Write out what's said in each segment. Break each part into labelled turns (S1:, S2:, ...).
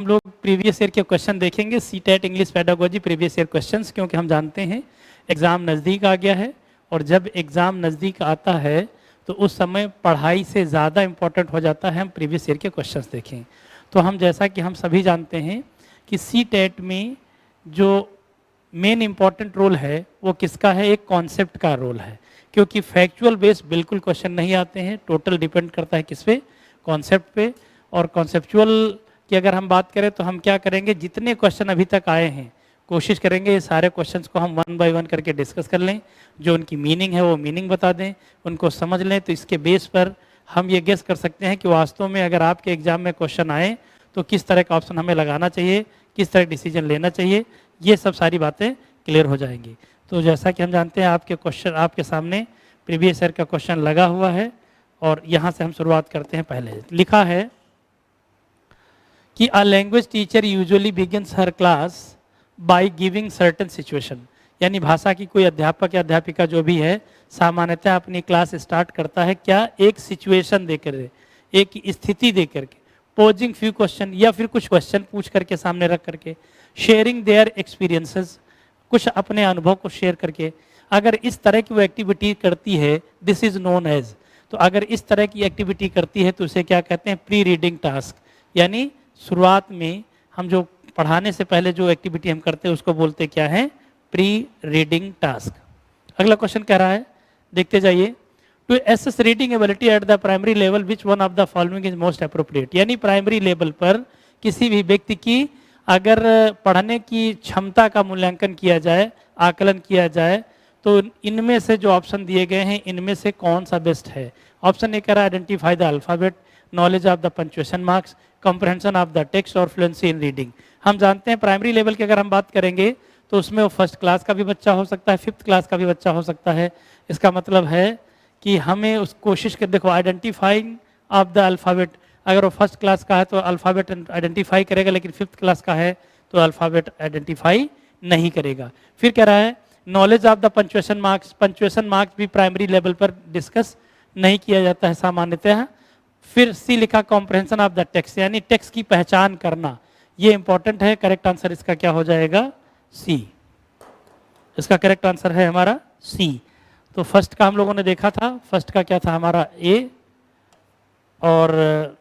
S1: हम लोग previous year के क्वेश्चन देखेंगे, CTET English pedagogy previous year questions, क्योंकि हम जानते हैं एग्ज़ाम नज़दीक आ गया है और जब एग्ज़ाम नज़दीक आता है तो उस समय पढ़ाई से ज़्यादा इम्पोर्टेंट हो जाता है हम प्रीवियस ईयर के क्वेश्चंस देखें। तो हम जैसा कि हम सभी जानते हैं कि सीटेट में जो मेन इम्पॉर्टेंट रोल है वो किसका है, एक कॉन्सेप्ट का रोल है, क्योंकि फैक्चुअल बेस्ड बिल्कुल क्वेश्चन नहीं आते हैं, टोटल डिपेंड करता है किस पे, कॉन्सेप्ट पे। और कॉन्सेप्चुअल की अगर हम बात करें तो हम क्या करेंगे, जितने क्वेश्चन अभी तक आए हैं कोशिश करेंगे ये सारे क्वेश्चंस को हम वन बाय वन करके डिस्कस कर लें, जो उनकी मीनिंग है वो मीनिंग बता दें, उनको समझ लें। तो इसके बेस पर हम ये गेस कर सकते हैं कि वास्तव में अगर आपके एग्जाम में क्वेश्चन आए तो किस तरह का ऑप्शन हमें लगाना चाहिए, किस तरह डिसीजन लेना चाहिए, ये सब सारी बातें क्लियर हो जाएंगी। तो जैसा कि हम जानते हैं आपके क्वेश्चन आपके सामने प्रीवियस ईयर का क्वेश्चन लगा हुआ है और यहाँ से हम शुरुआत करते हैं। पहले लिखा है कि अ language teacher usually begins her class by giving certain situation, यानी भाषा की कोई अध्यापक या अध्यापिका जो भी है सामान्यतः अपनी क्लास स्टार्ट करता है क्या, एक सिचुएशन देकर, एक स्थिति देकर के, पोजिंग फ्यू क्वेश्चन या फिर कुछ क्वेश्चन पूछ करके सामने रख करके, शेयरिंग देयर एक्सपीरियंसेस, कुछ अपने अनुभव को शेयर करके। अगर इस तरह की वो एक्टिविटी करती है दिस इज नोन एज, तो अगर इस तरह की एक्टिविटी करती है तो उसे क्या कहते हैं, प्री रीडिंग टास्क, यानी शुरुआत में हम जो पढ़ाने से पहले जो एक्टिविटी हम करते हैं उसको बोलते क्या है, प्री रीडिंग टास्क। अगला क्वेश्चन कह रहा है, देखते जाइए, to assess reading ability at the primary level which one of the following is most appropriate, यानी प्राइमरी लेवल पर किसी भी व्यक्ति की अगर पढ़ने की क्षमता का मूल्यांकन किया जाए, आकलन किया जाए, तो इनमें से जो ऑप्शन दिए गए हैं इनमें से कौन सा बेस्ट है। ऑप्शन ए कह रहा है identify the alphabet, knowledge of the punctuation marks, comprehension of the text और फ्लुएंसी इन रीडिंग। हम जानते हैं प्राइमरी लेवल की अगर हम बात करेंगे तो उसमें वो फर्स्ट क्लास का भी बच्चा हो सकता है, फिफ्थ क्लास का भी बच्चा हो सकता है। इसका मतलब है कि हमें उस कोशिश कर, देखो आइडेंटिफाइंग ऑफ द अल्फ़ाबेट, अगर वो फर्स्ट क्लास का है तो अल्फ़ाबेट आइडेंटिफाई करेगा, लेकिन फिफ्थ क्लास का है तो अल्फ़ाबेट आइडेंटिफाई नहीं करेगा। फिर कह रहा है knowledge of the punctuation marks, punctuation marks भी प्राइमरी लेवल पर डिस्कस नहीं किया जाता है सामान्यतः। फिर सी लिखा कॉम्प्रहेंशन ऑफ द टेक्स्ट, यानी टेक्स्ट की पहचान करना, ये इंपॉर्टेंट है। करेक्ट आंसर इसका क्या हो जाएगा, सी। इसका करेक्ट आंसर है हमारा सी। तो फर्स्ट का हम लोगों ने देखा था, फर्स्ट का क्या था हमारा ए, और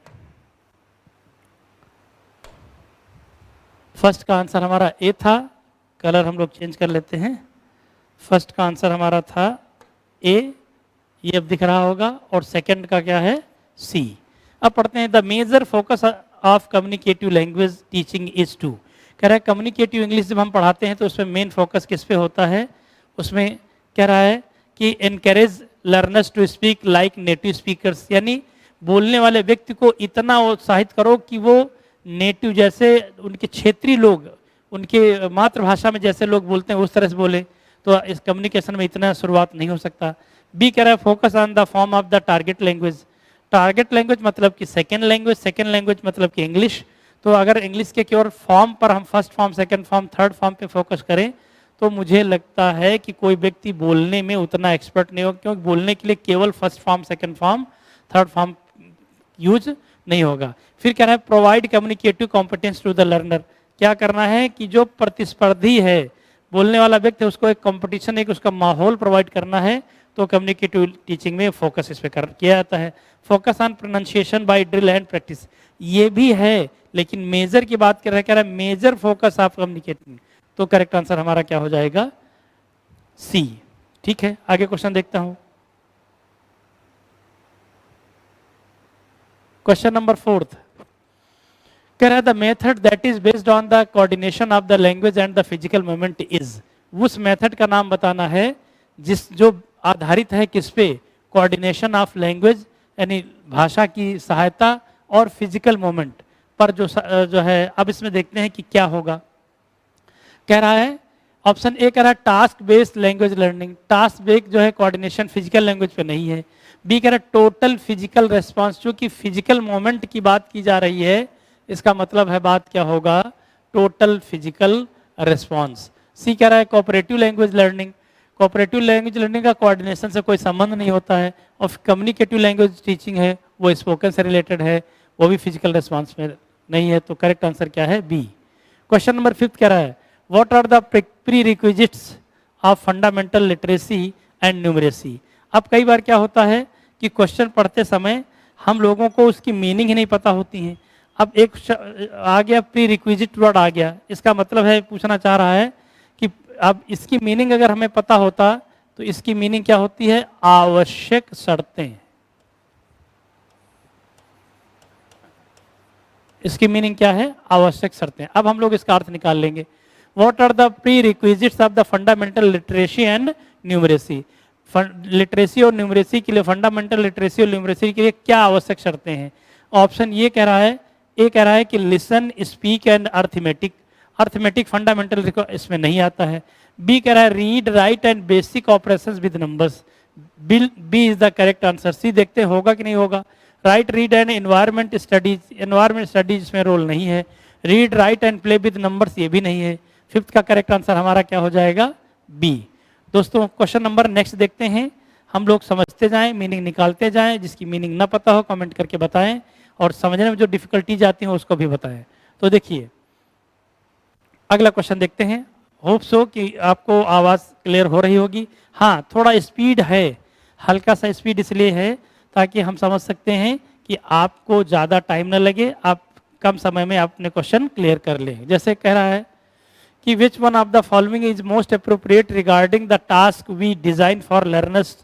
S1: फर्स्ट का आंसर हमारा ए था। कलर हम लोग चेंज कर लेते हैं। फर्स्ट का आंसर हमारा था ए, ये अब दिख रहा होगा, और सेकंड का क्या है, सी। अब पढ़ते हैं, the major focus of communicative language teaching is to, कह रहा है कम्युनिकेटिव इंग्लिश जब हम पढ़ाते हैं तो उसमें मेन फोकस किस पे होता है, उसमें कह रहा है कि encourage learners to speak like native speakers, यानी बोलने वाले व्यक्ति को इतना उत्साहित करो कि वो नेटिव, जैसे उनके क्षेत्रीय लोग उनके मातृभाषा में जैसे लोग बोलते हैं उस तरह से बोले। तो इस कम्युनिकेशन में इतना शुरुआत नहीं हो सकता। बी कह रहा है focus on the form of the target language, target language मतलब कि सेकेंड लैंग्वेज, सेकेंड लैंग्वेज मतलब कि इंग्लिश। तो अगर इंग्लिश के केवल फॉर्म पर हम first form, second form, third form पे फोकस करें तो मुझे लगता है कि कोई व्यक्ति बोलने में उतना एक्सपर्ट नहीं होगा, क्योंकि बोलने के लिए केवल first form, second form, third form use नहीं होगा। फिर कह रहा है provide communicative competence to the learner, क्या करना है कि जो प्रतिस्पर्धी है, बोलने वाला व्यक्ति, उसको एक कंपटीशन, एक उसका माहौल प्रोवाइड करना है। तो कम्युनिकेटिव टीचिंग में फोकस इस पे किया जाता है। Focus on pronunciation by drill and practice, ये भी है, लेकिन मेजर की बात कर रहा है मेजर फोकस ऑफ कम्युनिकेटिंग। तो करेक्ट आंसर हमारा क्या हो जाएगा, सी। ठीक है, आगे क्वेश्चन देखता हूं। क्वेश्चन नंबर 4 कह रहा है the method that is based on the coordination of the language and the physical movement is, उस मेथड का नाम बताना है जिस जो आधारित है किस पे, कोऑर्डिनेशन ऑफ लैंग्वेज यानी भाषा की सहायता और फिजिकल मूवमेंट पर जो है। अब इसमें देखते हैं कि क्या होगा। कह रहा है ऑप्शन ए कह रहा है task based language learning, task based जो है कोऑर्डिनेशन फिजिकल लैंग्वेज पे नहीं है। बी कह रहा है टोटल फिजिकल रेस्पॉन्स, जो कि फिजिकल मूवमेंट की बात की जा रही है, इसका मतलब है बात क्या होगा, टोटल फिजिकल रेस्पॉन्स। सी कह रहा है cooperative language learning, cooperative language learning का कोऑर्डिनेशन से कोई संबंध नहीं होता है। और कम्युनिकेटिव लैंग्वेज टीचिंग है वो स्पोकन से रिलेटेड है, वो भी फिजिकल रेस्पॉन्स में नहीं है, तो करेक्ट आंसर क्या है? बी। क्वेश्चन नंबर 5 कह रहा है what are the prerequisites of fundamental literacy and numeracy. अब कई बार क्या होता है कि क्वेश्चन पढ़ते समय हम लोगों को उसकी मीनिंग ही नहीं पता होती है। अब एक आ गया प्री रिक्विजिट वर्ड आ गया, इसका मतलब है, पूछना चाह रहा है कि अब इसकी मीनिंग अगर हमें पता होता तो इसकी मीनिंग क्या होती है? आवश्यक शर्तें। इसकी मीनिंग क्या है? आवश्यक शर्तें। अब हम लोग इसका अर्थ निकाल लेंगे। What are the prerequisites of the fundamental literacy and numeracy. Literacy और न्यूमरेसी के लिए, फंडामेंटल लिटरेसी और न्यूमरेसी के लिए क्या आवश्यक शर्तें हैं? ऑप्शन ये कह रहा है, ए कह रहा है कि listen, speak and arithmetic. Arithmetic fundamental इसमें नहीं आता है। बी कह रहा है read, write and basic operations with numbers. B is the correct answer. C देखते हैं होगा कि नहीं होगा। Right, read and environment studies. Environment studies इसमें रोल नहीं है। Read, write and play with numbers, ये भी नहीं है। 5th का करेक्ट आंसर हमारा क्या हो जाएगा? बी। दोस्तों क्वेश्चन नंबर नेक्स्ट देखते हैं। हम लोग समझते जाएं, मीनिंग निकालते जाएं। जिसकी मीनिंग ना पता हो कमेंट करके बताएं, और समझने में जो डिफिकल्टीज आती हैं उसको भी बताएं। तो देखिए अगला क्वेश्चन देखते हैं। होप सो कि आपको आवाज़ क्लियर हो रही होगी। हाँ, थोड़ा स्पीड है, हल्का सा स्पीड इसलिए है ताकि हम समझ सकते हैं कि आपको ज़्यादा टाइम न लगे, आप कम समय में अपने क्वेश्चन क्लियर कर लें। जैसे कह रहा है कि which one of the following is most appropriate regarding the task we design for learners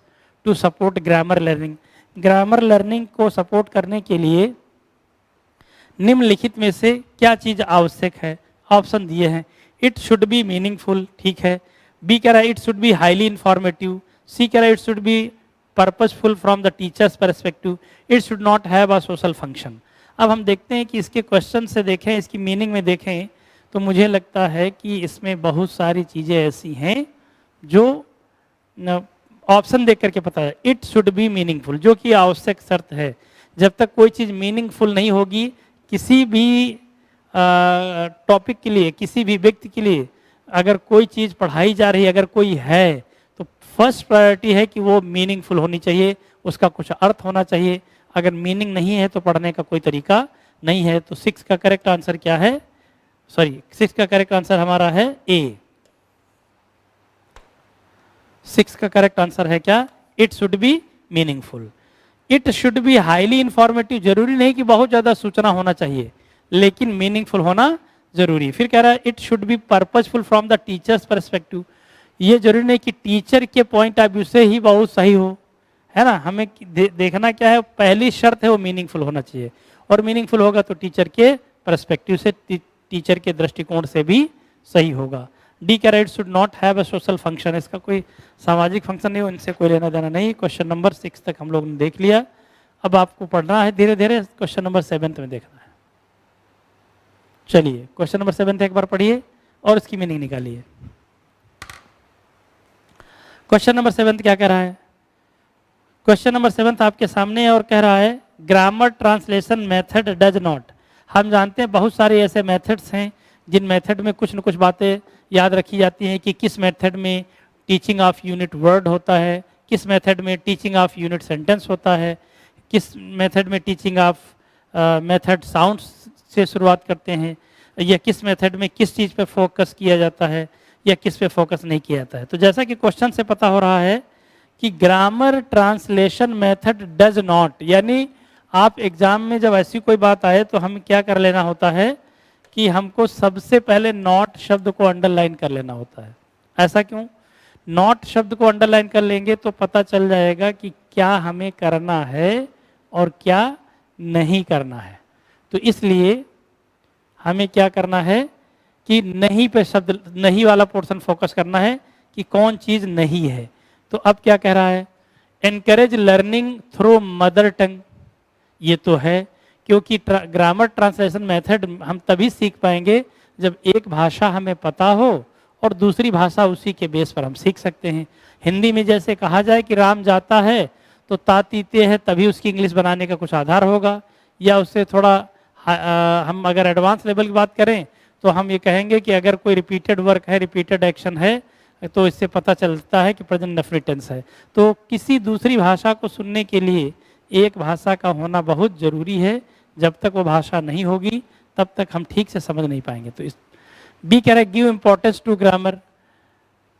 S1: to support grammar learning. Grammar learning को सपोर्ट करने के लिए निम्नलिखित में से क्या चीज़ आवश्यक है? ऑप्शन दिए हैं। इट शुड बी मीनिंगफुल, ठीक है। बी कह रहा है it should be highly informative. C कह रहा है it should be purposeful from the teacher's perspective. It should not have a social function. अब हम देखते हैं कि इसके क्वेश्चन से देखें, इसकी मीनिंग में देखें, तो मुझे लगता है कि इसमें बहुत सारी चीज़ें ऐसी हैं जो ऑप्शन देख करके पता है। इट शुड बी मीनिंगफुल, जो कि आवश्यक शर्त है। जब तक कोई चीज़ मीनिंगफुल नहीं होगी, किसी भी टॉपिक के लिए, किसी भी व्यक्ति के लिए अगर कोई चीज़ पढ़ाई जा रही है, अगर कोई है, तो फर्स्ट प्रायोरिटी है कि वो मीनिंगफुल होनी चाहिए, उसका कुछ अर्थ होना चाहिए। अगर मीनिंग नहीं है तो पढ़ने का कोई तरीका नहीं है। तो 6 का करेक्ट आंसर क्या है? 6 का करेक्ट आंसर हमारा है ए। 6 का करेक्ट आंसर है क्या? It should B meaningful. It should be highly informative, जरूरी नहीं कि बहुत ज़्यादा सूचना होना चाहिए, लेकिन मीनिंगफुल होना जरूरी। फिर कह रहा है it should be purposeful from the teacher's perspective. ये जरूरी नहीं कि टीचर के पॉइंट ऑफ व्यू से ही बहुत सही हो, है ना। हमें देखना क्या है, पहली शर्त है वो मीनिंगफुल होना चाहिए, और मीनिंगफुल होगा तो टीचर के परस्पेक्टिव से, टीचर के दृष्टिकोण से भी सही होगा। डी कह रहा है it should not have a social function. इसका कोई सामाजिक फंक्शन नहीं हो, इनसे कोई लेना देना नहीं। क्वेश्चन नंबर 6 तक हम लोग ने देख लिया। अब आपको पढ़ना है धीरे धीरे, क्वेश्चन नंबर 7 में देखना है। चलिए क्वेश्चन नंबर 7 एक बार पढ़िए और इसकी मीनिंग निकालिए। क्वेश्चन नंबर 7 क्या कह रहा है? क्वेश्चन नंबर 7 आपके सामने है और कह रहा है grammar translation method does not. हम जानते हैं बहुत सारे ऐसे मेथड्स हैं जिन मेथड में कुछ न कुछ बातें याद रखी जाती हैं कि किस मेथड में टीचिंग ऑफ यूनिट वर्ड होता है, किस मेथड में टीचिंग ऑफ यूनिट सेंटेंस होता है, किस मेथड में टीचिंग ऑफ मेथड साउंड्स से शुरुआत करते हैं, या किस मेथड में किस चीज़ पे फोकस किया जाता है या किस पे फोकस नहीं किया जाता है। तो जैसा कि क्वेश्चन से पता हो रहा है कि grammar translation method does not, यानी आप एग्जाम में जब ऐसी कोई बात आए तो हमें क्या कर लेना होता है कि हमको सबसे पहले नॉट शब्द को अंडरलाइन कर लेना होता है। ऐसा क्यों? नॉट शब्द को अंडरलाइन कर लेंगे तो पता चल जाएगा कि क्या हमें करना है और क्या नहीं करना है। तो इसलिए हमें क्या करना है कि नहीं पे शब्द, नहीं वाला पोर्शन फोकस करना है कि कौन चीज़ नहीं है। तो अब क्या कह रहा है? Encourage learning through mother tongue. ये तो है, क्योंकि ग्रामर ट्रांसलेशन मेथड हम तभी सीख पाएंगे जब एक भाषा हमें पता हो और दूसरी भाषा उसी के बेस पर हम सीख सकते हैं। हिंदी में जैसे कहा जाए कि राम जाता है तो तातीते है, तभी उसकी इंग्लिश बनाने का कुछ आधार होगा। या उससे थोड़ा हम अगर एडवांस लेवल की बात करें तो हम ये कहेंगे कि अगर कोई रिपीटेड वर्क है, रिपीटेड एक्शन है, तो इससे पता चलता है कि प्रेजेंट इंडेफिनिट टेंस है। तो किसी दूसरी भाषा को सुनने के लिए एक भाषा का होना बहुत ज़रूरी है। जब तक वो भाषा नहीं होगी तब तक हम ठीक से समझ नहीं पाएंगे। तो इस बी कह रहा है गिव इम्पोर्टेंस टू ग्रामर,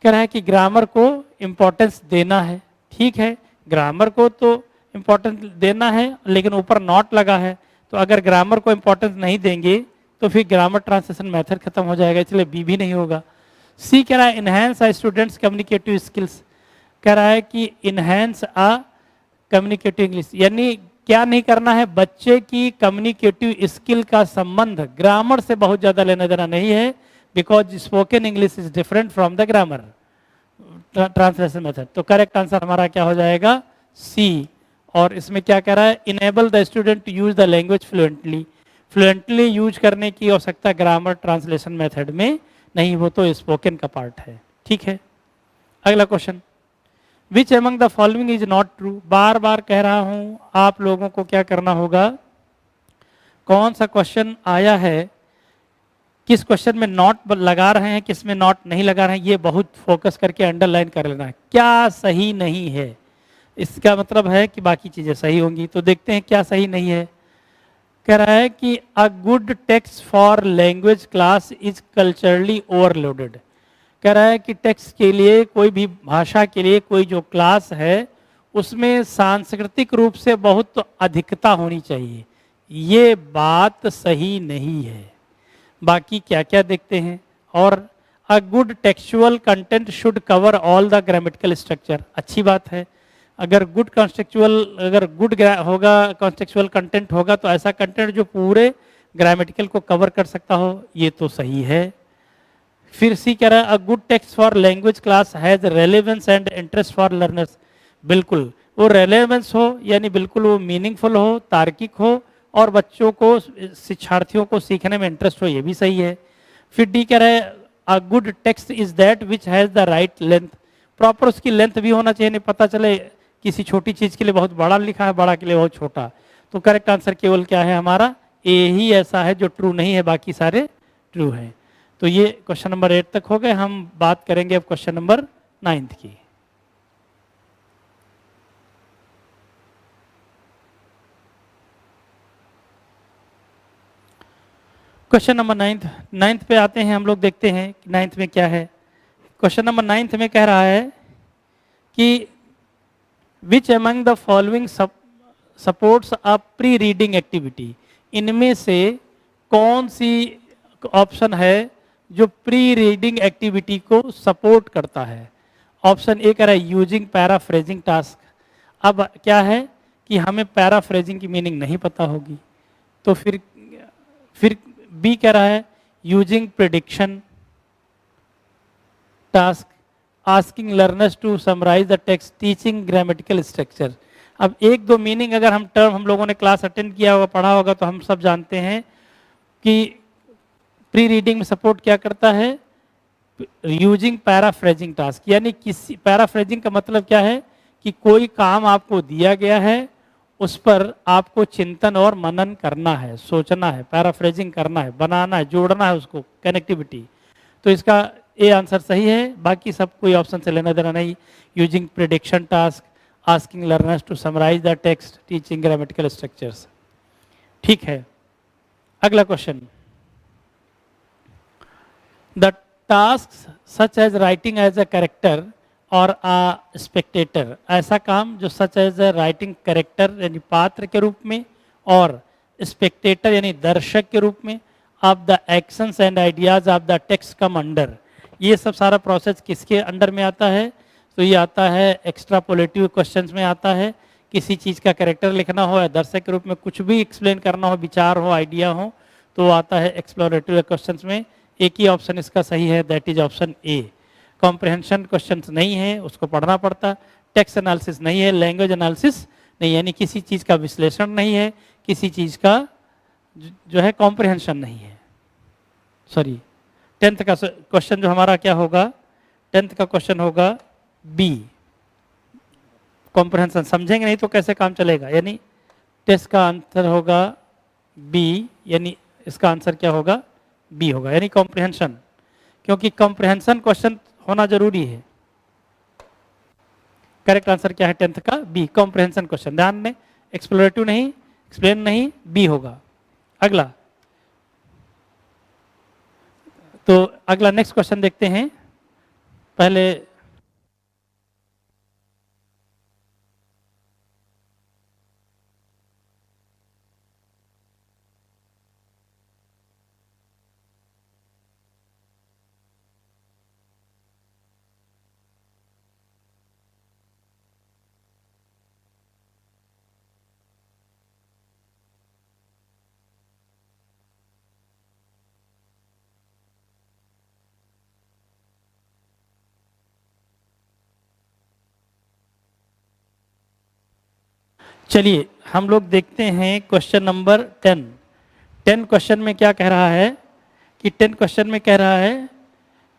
S1: कह रहा है कि ग्रामर को इम्पोर्टेंस देना है। ठीक है, ग्रामर को तो इम्पोर्टेंस देना है, लेकिन ऊपर नॉट लगा है, तो अगर ग्रामर को इम्पोर्टेंस नहीं देंगे तो फिर ग्रामर ट्रांसलेशन मेथड खत्म हो जाएगा, इसलिए बी भी नहीं होगा। सी कह रहा है इनहेंस आ स्टूडेंट्स कम्युनिकेटिव स्किल्स, कह रहा है कि इनहेंस आ कम्युनिकेटिव इंग्लिश, यानी क्या नहीं करना है, बच्चे की कम्युनिकेटिव स्किल का संबंध ग्रामर से बहुत ज़्यादा लेना देना नहीं है, because spoken English is different from the grammar translation method. तो करेक्ट आंसर हमारा क्या हो जाएगा, सी। और इसमें क्या कह रहा है, enable the student to use the language fluently, fluently use करने की आवश्यकता ग्रामर ट्रांसलेशन मेथड में नहीं, वो तो स्पोकन का पार्ट है। ठीक है, अगला question, which among the following is not true, बार बार कह रहा हूं आप लोगों को क्या करना होगा, कौन सा क्वेश्चन आया है, किस क्वेश्चन में नॉट लगा रहे हैं, किस में नॉट नहीं लगा रहे हैं, ये बहुत फोकस करके अंडरलाइन कर लेना है, क्या सही नहीं है, इसका मतलब है कि बाकी चीजें सही होंगी। तो देखते हैं क्या सही नहीं है। कह रहा है कि a good text for language class is culturally overloaded, कह रहा है कि टेक्स्ट के लिए, कोई भी भाषा के लिए कोई जो क्लास है उसमें सांस्कृतिक रूप से बहुत अधिकता होनी चाहिए, ये बात सही नहीं है। बाकी क्या क्या देखते हैं, और a good textual content should cover all the grammatical structure, अच्छी बात है, अगर गुड कॉन्टेक्चुअल, अगर गुड होगा, कॉन्टेक्चुअल कंटेंट होगा तो ऐसा कंटेंट जो पूरे ग्रामेटिकल को कवर कर सकता हो, ये तो सही है। फिर सी कह रहा है a good text for language class has relevance and interest for learners, बिल्कुल वो रेलेवेंस हो, यानी बिल्कुल वो मीनिंगफुल हो, तार्किक हो, और बच्चों को, शिक्षार्थियों को सीखने में इंटरेस्ट हो, ये भी सही है। फिर डी कह रहा है a good text is that which has the right length, proper उसकी लेंथ भी होना चाहिए, नहीं पता चले किसी छोटी चीज के लिए बहुत बड़ा लिखा है, बड़ा के लिए बहुत छोटा। तो करेक्ट आंसर केवल क्या है हमारा, ए ही ऐसा है जो ट्रू नहीं है, बाकी सारे ट्रू हैं। तो ये क्वेश्चन नंबर 8 तक हो गए। हम बात करेंगे अब क्वेश्चन नंबर 9 की। क्वेश्चन नंबर 9 पे आते हैं हम लोग, देखते हैं 9 में क्या है। क्वेश्चन नंबर 9 में कह रहा है कि विच among the following supports a pre reading activity, इनमें से कौन सी ऑप्शन है जो प्री रीडिंग एक्टिविटी को सपोर्ट करता है। ऑप्शन ए कह रहा है यूजिंग पैराफ्रेजिंग टास्क, अब क्या है कि हमें पैराफ्रेजिंग की मीनिंग नहीं पता होगी, तो फिर बी कह रहा है using prediction task, asking learners to summarize the text, teaching grammatical structure. अब एक दो मीनिंग अगर हम टर्म, हम लोगों ने क्लास अटेंड किया होगा, पढ़ा होगा, तो हम सब जानते हैं कि प्री रीडिंग में सपोर्ट क्या करता है, यूजिंग पैराफ्रेजिंग टास्क, यानी किसी, पैराफ्रेजिंग का मतलब क्या है कि कोई काम आपको दिया गया है, उस पर आपको चिंतन और मनन करना है, सोचना है, पैराफ्रेजिंग करना है, बनाना है, जोड़ना है उसको, कनेक्टिविटी। तो इसका ए आंसर सही है, बाकी सब कोई ऑप्शन से लेना देना नहीं। Using prediction task, asking learners to summarize the text, teaching grammatical structures. ठीक है, अगला question, the task such as writing as a character और अ स्पेक्टेटर, ऐसा काम जो such as a writing character यानी पात्र के रूप में, और स्पेक्टेटर यानी दर्शक के रूप में, of the actions and ideas of the text come under, ये सब सारा प्रोसेस किसके अंडर में आता है, तो ये आता है एक्स्ट्रापोलेटिव क्वेश्चंस में आता है। किसी चीज़ का कैरेक्टर लिखना हो या दर्शक के रूप में कुछ भी एक्सप्लेन करना हो, विचार हो, आइडिया हो, तो आता है एक्सप्लोरेटिव क्वेश्चंस में। एक ही ऑप्शन इसका सही है, that is option A. Comprehension questions नहीं है, उसको पढ़ना पड़ता। टेक्स्ट एनालिसिस नहीं है, लैंग्वेज एनालिसिस नहीं, यानी किसी चीज़ का विश्लेषण नहीं है, किसी चीज़ का जो है कॉम्प्रहेंशन नहीं है। सॉरी, 10th का क्वेश्चन जो हमारा क्या होगा, 10th का क्वेश्चन होगा बी, कॉम्प्रहेंशन। समझेंगे नहीं तो कैसे काम चलेगा, यानी टेस्ट का आंसर होगा बी, यानी इसका आंसर क्या होगा, बी होगा, यानी कॉम्प्रहेंशन, क्योंकि कॉम्प्रहेंशन क्वेश्चन होना जरूरी है। करेक्ट आंसर क्या है 10th का, बी, कॉम्प्रहेंशन क्वेश्चन। ध्यान दें, एक्सप्लोरेटिव नहीं, एक्सप्लेन नहीं, बी होगा। अगला तो अगला नेक्स्ट क्वेश्चन देखते हैं। पहले चलिए हम लोग देखते हैं क्वेश्चन नंबर 10। 10 क्वेश्चन में क्या कह रहा है कि 10 क्वेश्चन में कह रहा है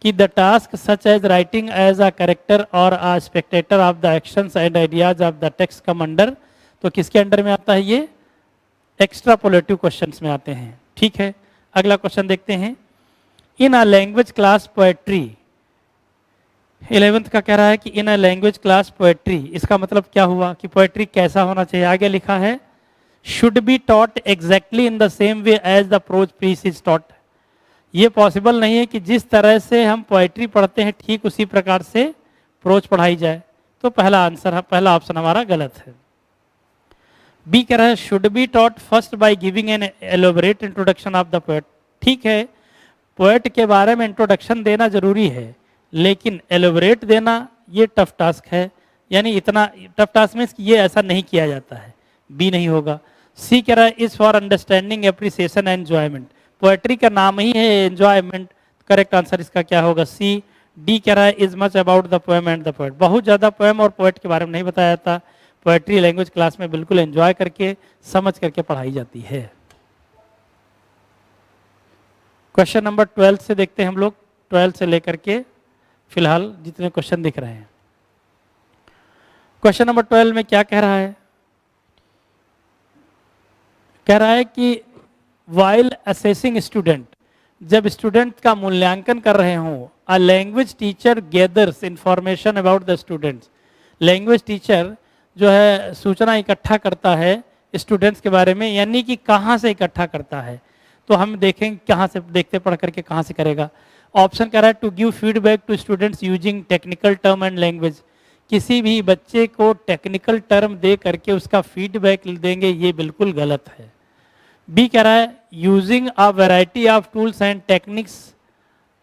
S1: कि the task such as writing as a character और a spectator of the actions and ideas of the text come under. तो किसके अंडर में आता है ये? एक्स्ट्रापोलेटिव क्वेश्चंस में आते हैं। ठीक है, अगला क्वेश्चन देखते हैं। In a language class poetry, 11th का कह रहा है कि in a language class poetry, इसका मतलब क्या हुआ कि पोएट्री कैसा होना चाहिए? आगे लिखा है should be taught exactly in the same way as the prose piece is taught. ये पॉसिबल नहीं है कि जिस तरह से हम पोएट्री पढ़ते हैं ठीक उसी प्रकार से प्रोज पढ़ाई जाए। तो पहला आंसर, पहला ऑप्शन हमारा गलत है। बी कह रहा है should be taught first by giving an elaborate introduction of the poet. ठीक है, पोएट के बारे में इंट्रोडक्शन देना जरूरी है, लेकिन एलोबरेट देना ये टफ टास्क है, यानी इतना टफ टास्क मीन्स ये ऐसा नहीं किया जाता है। बी नहीं होगा। सी कह रहा है is for understanding appreciation and enjoyment. Poetry का नाम ही है एंजॉयमेंट, करेक्ट आंसर इसका क्या होगा? सी। डी कह रहा है is much about the poem and the poet. बहुत ज़्यादा पोएम और पोएट के बारे में नहीं बताया जाता। पोएट्री लैंग्वेज क्लास में बिल्कुल एंजॉय करके समझ करके पढ़ाई जाती है। क्वेश्चन नंबर 12 से देखते हैं हम लोग, 12 से लेकर के फिलहाल जितने क्वेश्चन दिख रहे हैं। क्वेश्चन नंबर 12 में क्या कह रहा है? कह रहा है कि वाइल असेसिंग स्टूडेंट, जब स्टूडेंट का मूल्यांकन कर रहे हों, अ language teacher gathers information about the students. Language teacher जो है सूचना इकट्ठा करता है स्टूडेंट्स के बारे में, यानी कि कहाँ से इकट्ठा करता है? तो हम देखें कहाँ से, देखते पढ़ करके कहाँ से करेगा। ऑप्शन कह रहा है to give feedback to students using technical term and language. किसी भी बच्चे को टेक्निकल टर्म दे करके उसका फीडबैक देंगे, ये बिल्कुल गलत है। बी कह रहा है using a variety of tools and techniques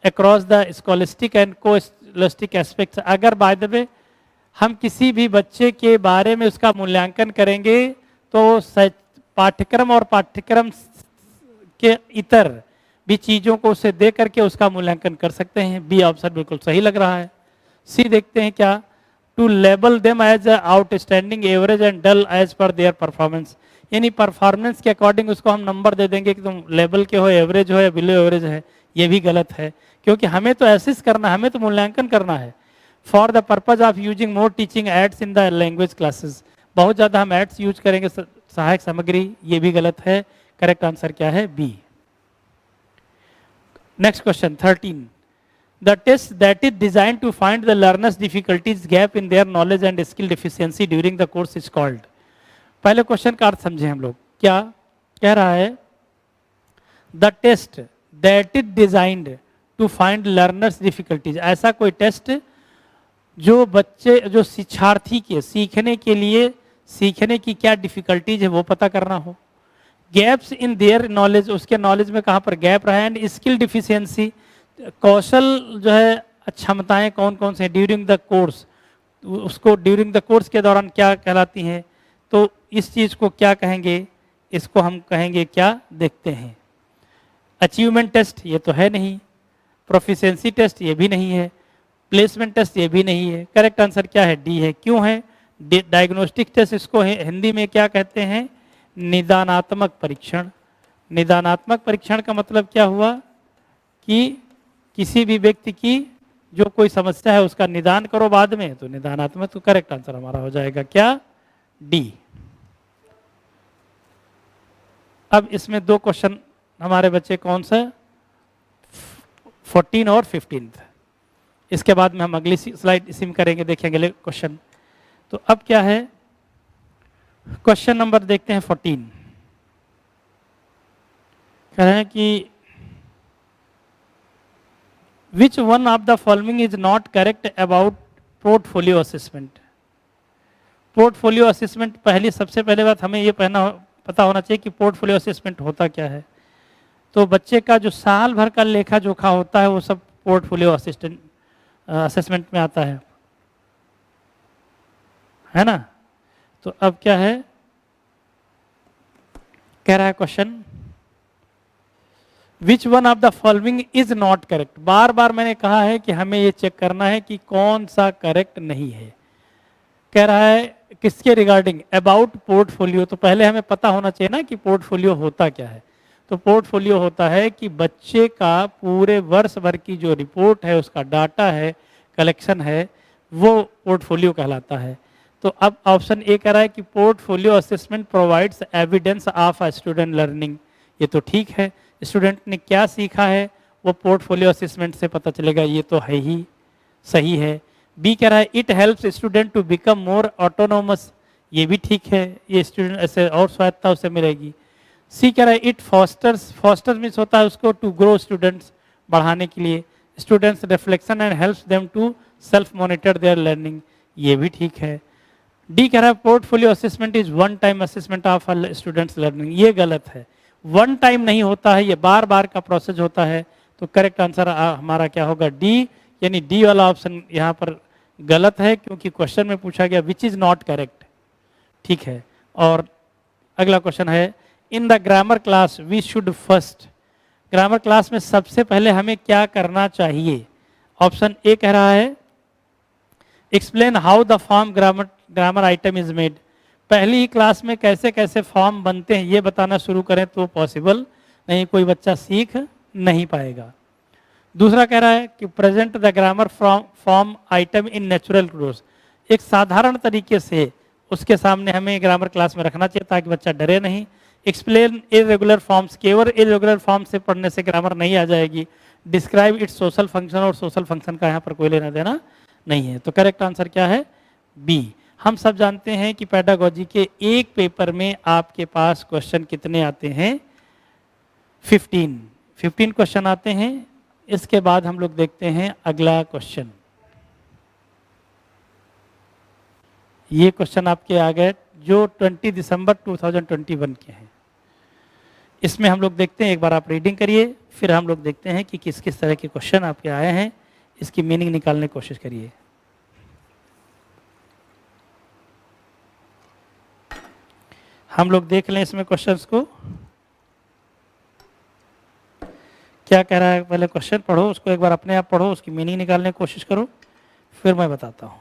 S1: across the scholastic and caustic aspects. अगर बाय द वे हम किसी भी बच्चे के बारे में उसका मूल्यांकन करेंगे तो पाठ्यक्रम और पाठ्यक्रम के इतर भी चीज़ों को उसे दे करके उसका मूल्यांकन कर सकते हैं। बी ऑप्शन बिल्कुल सही लग रहा है। सी देखते हैं क्या? To label them as outstanding, average and dull as per their performance. यानी परफॉर्मेंस के अकॉर्डिंग उसको हम नंबर दे देंगे कि तुम लेवल के हो, एवरेज हो या बिलो एवरेज है। ये भी गलत है, क्योंकि हमें तो एसिस करना है, हमें तो मूल्यांकन करना है। For the purpose of using more teaching ads in the language classes, बहुत ज़्यादा हम एड्स यूज करेंगे, सहायक सामग्री, ये भी गलत है। करेक्ट आंसर क्या है? B. Next question 13। The test that is designed to find the learner's difficulties gap in their knowledge and skill deficiency during the course is called। पहले क्वेश्चन का अर्थ समझे हम लोग। क्या कह रहा है? The test that is designed to find learners difficulties, ऐसा कोई टेस्ट जो बच्चे, जो शिक्षार्थी के सीखने के लिए, सीखने की क्या डिफिकल्टीज है वो पता करना हो। गैप्स इन देयर नॉलेज, उसके नॉलेज में कहाँ पर गैप रहा है। एंड स्किल डिफिशियंसी, कौशल जो है, क्षमताएं कौन कौन से ड्यूरिंग द कोर्स, उसको ड्यूरिंग द कोर्स के दौरान क्या कहलाती हैं। तो इस चीज़ को क्या कहेंगे? इसको हम कहेंगे क्या? देखते हैं। अचीवमेंट टेस्ट ये तो है नहीं, प्रोफिशिएंसी टेस्ट ये भी नहीं है, प्लेसमेंट टेस्ट ये भी नहीं है। करेक्ट आंसर क्या है? डी है। क्यों है? डायग्नोस्टिक टेस्ट इसको हिंदी में क्या कहते हैं? निदानात्मक परीक्षण। निदानात्मक परीक्षण का मतलब क्या हुआ कि किसी भी व्यक्ति की जो कोई समस्या है उसका निदान करो बाद में, तो निदानात्मक। तो करेक्ट आंसर हमारा हो जाएगा क्या? डी। अब इसमें दो क्वेश्चन हमारे बच्चे कौन सा? 14 और 15। इसके बाद में हम अगली स्लाइड इसी में करेंगे, देखेंगे अगले क्वेश्चन। तो अब क्या है? क्वेश्चन नंबर देखते हैं 14। कह रहे हैं कि which one of the following is not correct about portfolio assessment. Portfolio assessment, पहली सबसे पहले बात हमें ये पता होना चाहिए कि पोर्टफोलियो असेसमेंट होता क्या है। तो बच्चे का जो साल भर का लेखा जोखा होता है वो सब पोर्टफोलियो असेसमेंट में आता है ना। तो अब क्या है, कह रहा है question, which one of the following is not correct. बार बार मैंने कहा है कि हमें ये चेक करना है कि कौन सा करेक्ट नहीं है। कह रहा है किसके रिगार्डिंग, अबाउट पोर्टफोलियो। तो पहले हमें पता होना चाहिए ना कि पोर्टफोलियो होता क्या है। तो पोर्टफोलियो होता है कि बच्चे का पूरे वर्ष भर की जो रिपोर्ट है, उसका डाटा है, कलेक्शन है, वो पोर्टफोलियो कहलाता है। तो अब ऑप्शन ए कह रहा है कि portfolio assessment provides evidence of a student learning. ये तो ठीक है, स्टूडेंट ने क्या सीखा है वो पोर्टफोलियो असेसमेंट से पता चलेगा, ये तो है ही, सही है। बी कह रहा है it helps student to become more autonomous. ये भी ठीक है, ये स्टूडेंट ऐसे और स्वायत्ता उसे मिलेगी। सी कह रहा है इट फॉस्टर्स मीन्स होता है उसको टू ग्रो स्टूडेंट्स, बढ़ाने के लिए, students reflection and helps them to self monitor their learning. ये भी ठीक है। डी कह रहा है portfolio assessment is one time assessment of students learning. ये गलत है, वन टाइम नहीं होता है, ये बार बार का प्रोसेस होता है। तो करेक्ट आंसर हमारा क्या होगा, डी, यानी डी वाला ऑप्शन यहाँ पर गलत है, क्योंकि क्वेश्चन में पूछा गया विच इज नॉट करेक्ट। ठीक है। और अगला क्वेश्चन है, in the grammar class we should first. Grammar class में सबसे पहले हमें क्या करना चाहिए। ऑप्शन ए कह रहा है explain how the form grammar item is made. पहली ही क्लास में कैसे कैसे फॉर्म बनते हैं ये बताना शुरू करें तो पॉसिबल नहीं, कोई बच्चा सीख नहीं पाएगा। दूसरा कह रहा है कि present the grammar form item in natural close. एक साधारण तरीके से उसके सामने हमें ग्रामर क्लास में रखना चाहिए ताकि बच्चा डरे नहीं। एक्सप्लेन इरेगुलर फॉर्म्स, केवल इरेगुलर फॉर्म से पढ़ने से ग्रामर नहीं आ जाएगी। डिस्क्राइब इट्स सोशल फंक्शन, और सोशल फंक्शन का यहाँ पर कोई लेना देना नहीं है। तो करेक्ट आंसर क्या है, बी। हम सब जानते हैं कि पेडागोजी के एक पेपर में आपके पास क्वेश्चन कितने आते हैं, 15 क्वेश्चन आते हैं। इसके बाद हम लोग देखते हैं अगला क्वेश्चन। ये क्वेश्चन आपके आ गए जो 20 दिसंबर 2021 के हैं। इसमें हम लोग देखते हैं, एक बार आप रीडिंग करिए, फिर हम लोग देखते हैं कि किस किस तरह के क्वेश्चन आपके आए हैं, इसकी मीनिंग निकालने की कोशिश करिए। हम लोग देख लें इसमें क्वेश्चंस को, क्या कह रहा है। पहले क्वेश्चन पढ़ो, उसको एक बार अपने आप पढ़ो, उसकी मीनिंग निकालने की कोशिश करो, फिर मैं बताता हूं।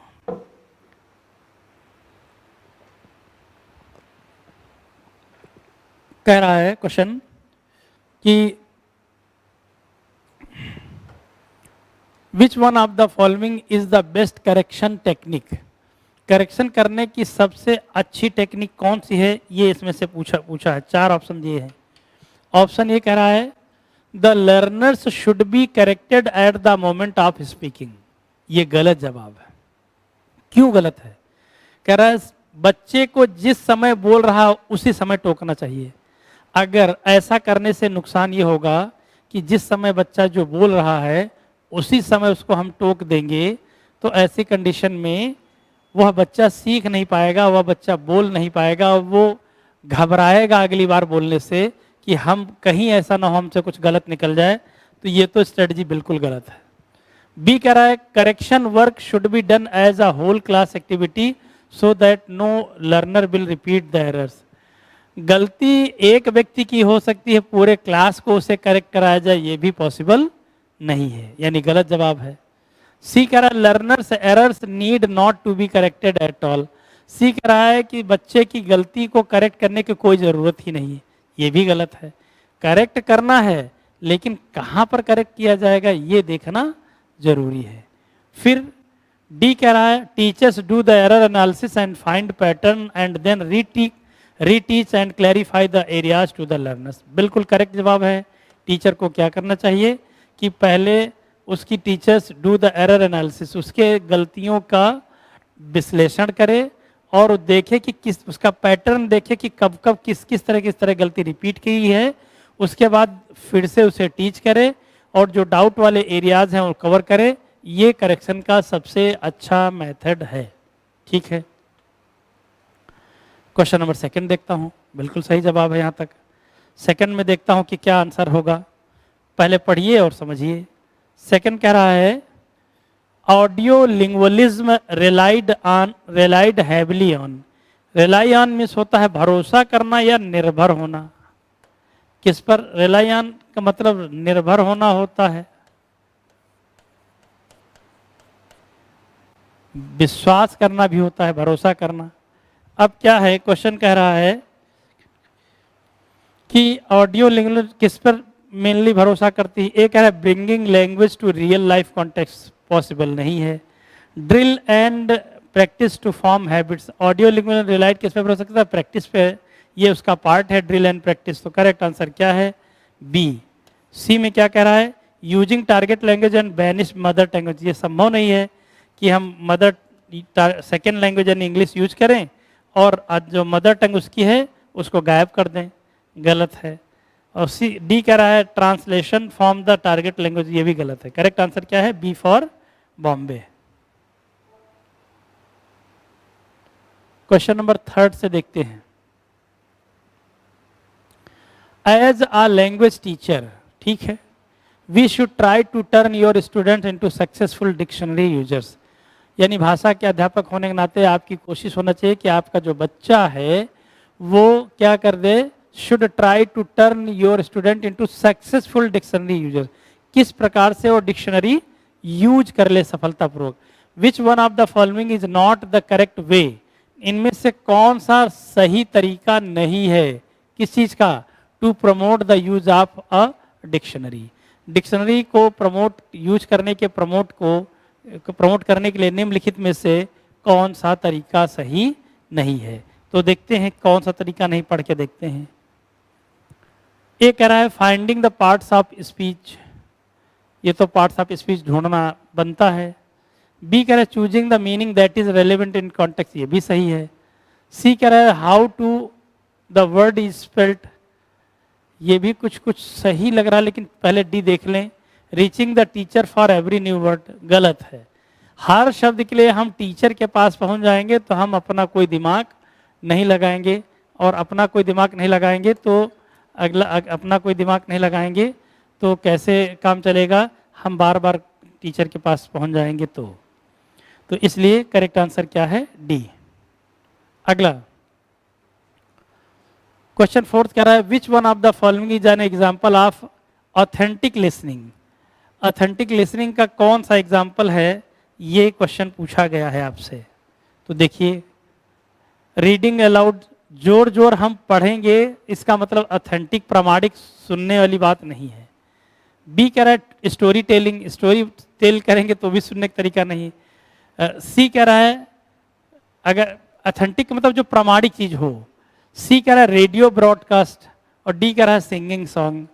S1: कह रहा है क्वेश्चन कि which one of the following is the best correction technique. Correction करने की सबसे अच्छी टेक्निक कौन सी है, ये इसमें से पूछा है। 4 ऑप्शन दिए हैं। ऑप्शन ए कह रहा है the learners should be corrected at the moment of speaking. ये गलत जवाब है। क्यों गलत है, कह रहा है बच्चे को जिस समय बोल रहा उसी समय टोकना चाहिए। अगर ऐसा करने से नुकसान ये होगा कि जिस समय बच्चा जो बोल रहा है उसी समय उसको हम टोक देंगे, तो ऐसी कंडीशन में वह बच्चा सीख नहीं पाएगा, वह बच्चा बोल नहीं पाएगा, वो घबराएगा अगली बार बोलने से कि हम कहीं ऐसा ना हो हमसे कुछ गलत निकल जाए। तो ये तो स्ट्रेटजी बिल्कुल गलत है। बी कह रहा है correction work should be done as a whole class activity so that no learner will repeat the errors. गलती एक व्यक्ति की हो सकती है, पूरे क्लास को उसे करेक्ट कराया जाए ये भी पॉसिबल नहीं है, यानी गलत जवाब है। सी कह रहा है learners errors need not to be corrected at all. C कह रहा है कि बच्चे की गलती को करेक्ट करने की कोई ज़रूरत ही नहीं है, ये भी गलत है। करेक्ट करना है लेकिन कहाँ पर करेक्ट किया जाएगा ये देखना जरूरी है। फिर डी कह रहा है teachers do the error analysis and find pattern and then reteach and clarify the areas to the learners. बिल्कुल करेक्ट जवाब है। टीचर को क्या करना चाहिए कि पहले उसकी teachers do the error analysis, उसके गलतियों का विश्लेषण करे और देखे कि किस उसका पैटर्न देखे कि कब कब किस तरह गलती रिपीट की है। उसके बाद फिर से उसे टीच करे और जो डाउट वाले एरियाज हैं वो कवर करे, ये करेक्शन का सबसे अच्छा मेथड है। ठीक है, क्वेश्चन नंबर सेकंड देखता हूँ, बिल्कुल सही जवाब है यहाँ तक। सेकंड में देखता हूँ कि क्या आंसर होगा, पहले पढ़िए और समझिए। सेकंड कह रहा है audio lingualism relied heavily on. Rely on means होता है भरोसा करना या निर्भर होना। किस पर रिलाई ऑन का मतलब निर्भर होना होता है, विश्वास करना भी होता है, भरोसा करना। अब क्या है, क्वेश्चन कह रहा है कि ऑडियो लैंग्वेज किस पर मेनली भरोसा करती है। एक कह रहा है bringing language to real life context, possible नहीं है। Drill and practice to form habits, audio language relied किस पे भरोसा करता है, प्रैक्टिस पे, ये उसका पार्ट है ड्रिल एंड प्रैक्टिस। तो करेक्ट आंसर क्या है, बी। सी में क्या कह रहा है, using target language and banish mother language, ये संभव नहीं है कि हम मदर सेकेंड लैंग्वेज यानी इंग्लिश यूज करें और जो मदर टंग उसकी है उसको गायब कर दें, गलत है। और सी डी कह रहा है translation from the target language, ये भी गलत है। करेक्ट आंसर क्या है, B for Bombay. Question number third से देखते हैं। एज अ लैंग्वेज टीचर, ठीक है, we should try to turn your student into successful dictionary users. यानी भाषा के अध्यापक होने के नाते आपकी कोशिश होना चाहिए कि आपका जो बच्चा है वो क्या कर दे, should try to turn your student into successful dictionary user, किस प्रकार से वो डिक्शनरी यूज कर ले सफलतापूर्वक। Which one of the following is not the correct way, इनमें से कौन सा सही तरीका नहीं है किस चीज का, to promote the use of a dictionary. Dictionary को प्रमोट यूज करने के प्रमोट करने के लिए निम्नलिखित में से कौन सा तरीका सही नहीं है। तो देखते हैं कौन सा तरीका नहीं, पढ़ के देखते हैं। एक कह रहा है finding the parts of speech, ये तो पार्ट्स ऑफ स्पीच ढूंढना बनता है। बी कह रहा है choosing the meaning that is relevant in context, ये भी सही है। सी कह रहा है how to the word is spelled, ये भी कुछ कुछ सही लग रहा है, लेकिन पहले डी देख लें। Reaching the teacher for every new word, गलत है। हर शब्द के लिए हम टीचर के पास पहुंच जाएंगे तो हम अपना कोई दिमाग नहीं लगाएंगे, और अपना कोई दिमाग नहीं लगाएंगे तो अपना कोई दिमाग नहीं लगाएंगे तो कैसे काम चलेगा, हम बार बार टीचर के पास पहुंच जाएंगे। तो इसलिए करेक्ट आंसर क्या है, डी। अगला क्वेश्चन फोर्थ कह रहा है which one of the following is an example of authentic listening. Authentic listening का कौन सा एग्जाम्पल है, ये क्वेश्चन पूछा गया है आपसे। तो देखिए, रीडिंग अलाउड, जोर जोर हम पढ़ेंगे, इसका मतलब ऑथेंटिक प्रामाणिक सुनने वाली बात नहीं है। बी कह रहा है स्टोरी टेलिंग, स्टोरी टेल करेंगे तो भी सुनने का तरीका नहीं। सी कह रहा है अगर ऑथेंटिक मतलब जो प्रामाणिक चीज हो। सी कह रहा है रेडियो ब्रॉडकास्ट, और डी कह रहा है सिंगिंग सॉन्ग।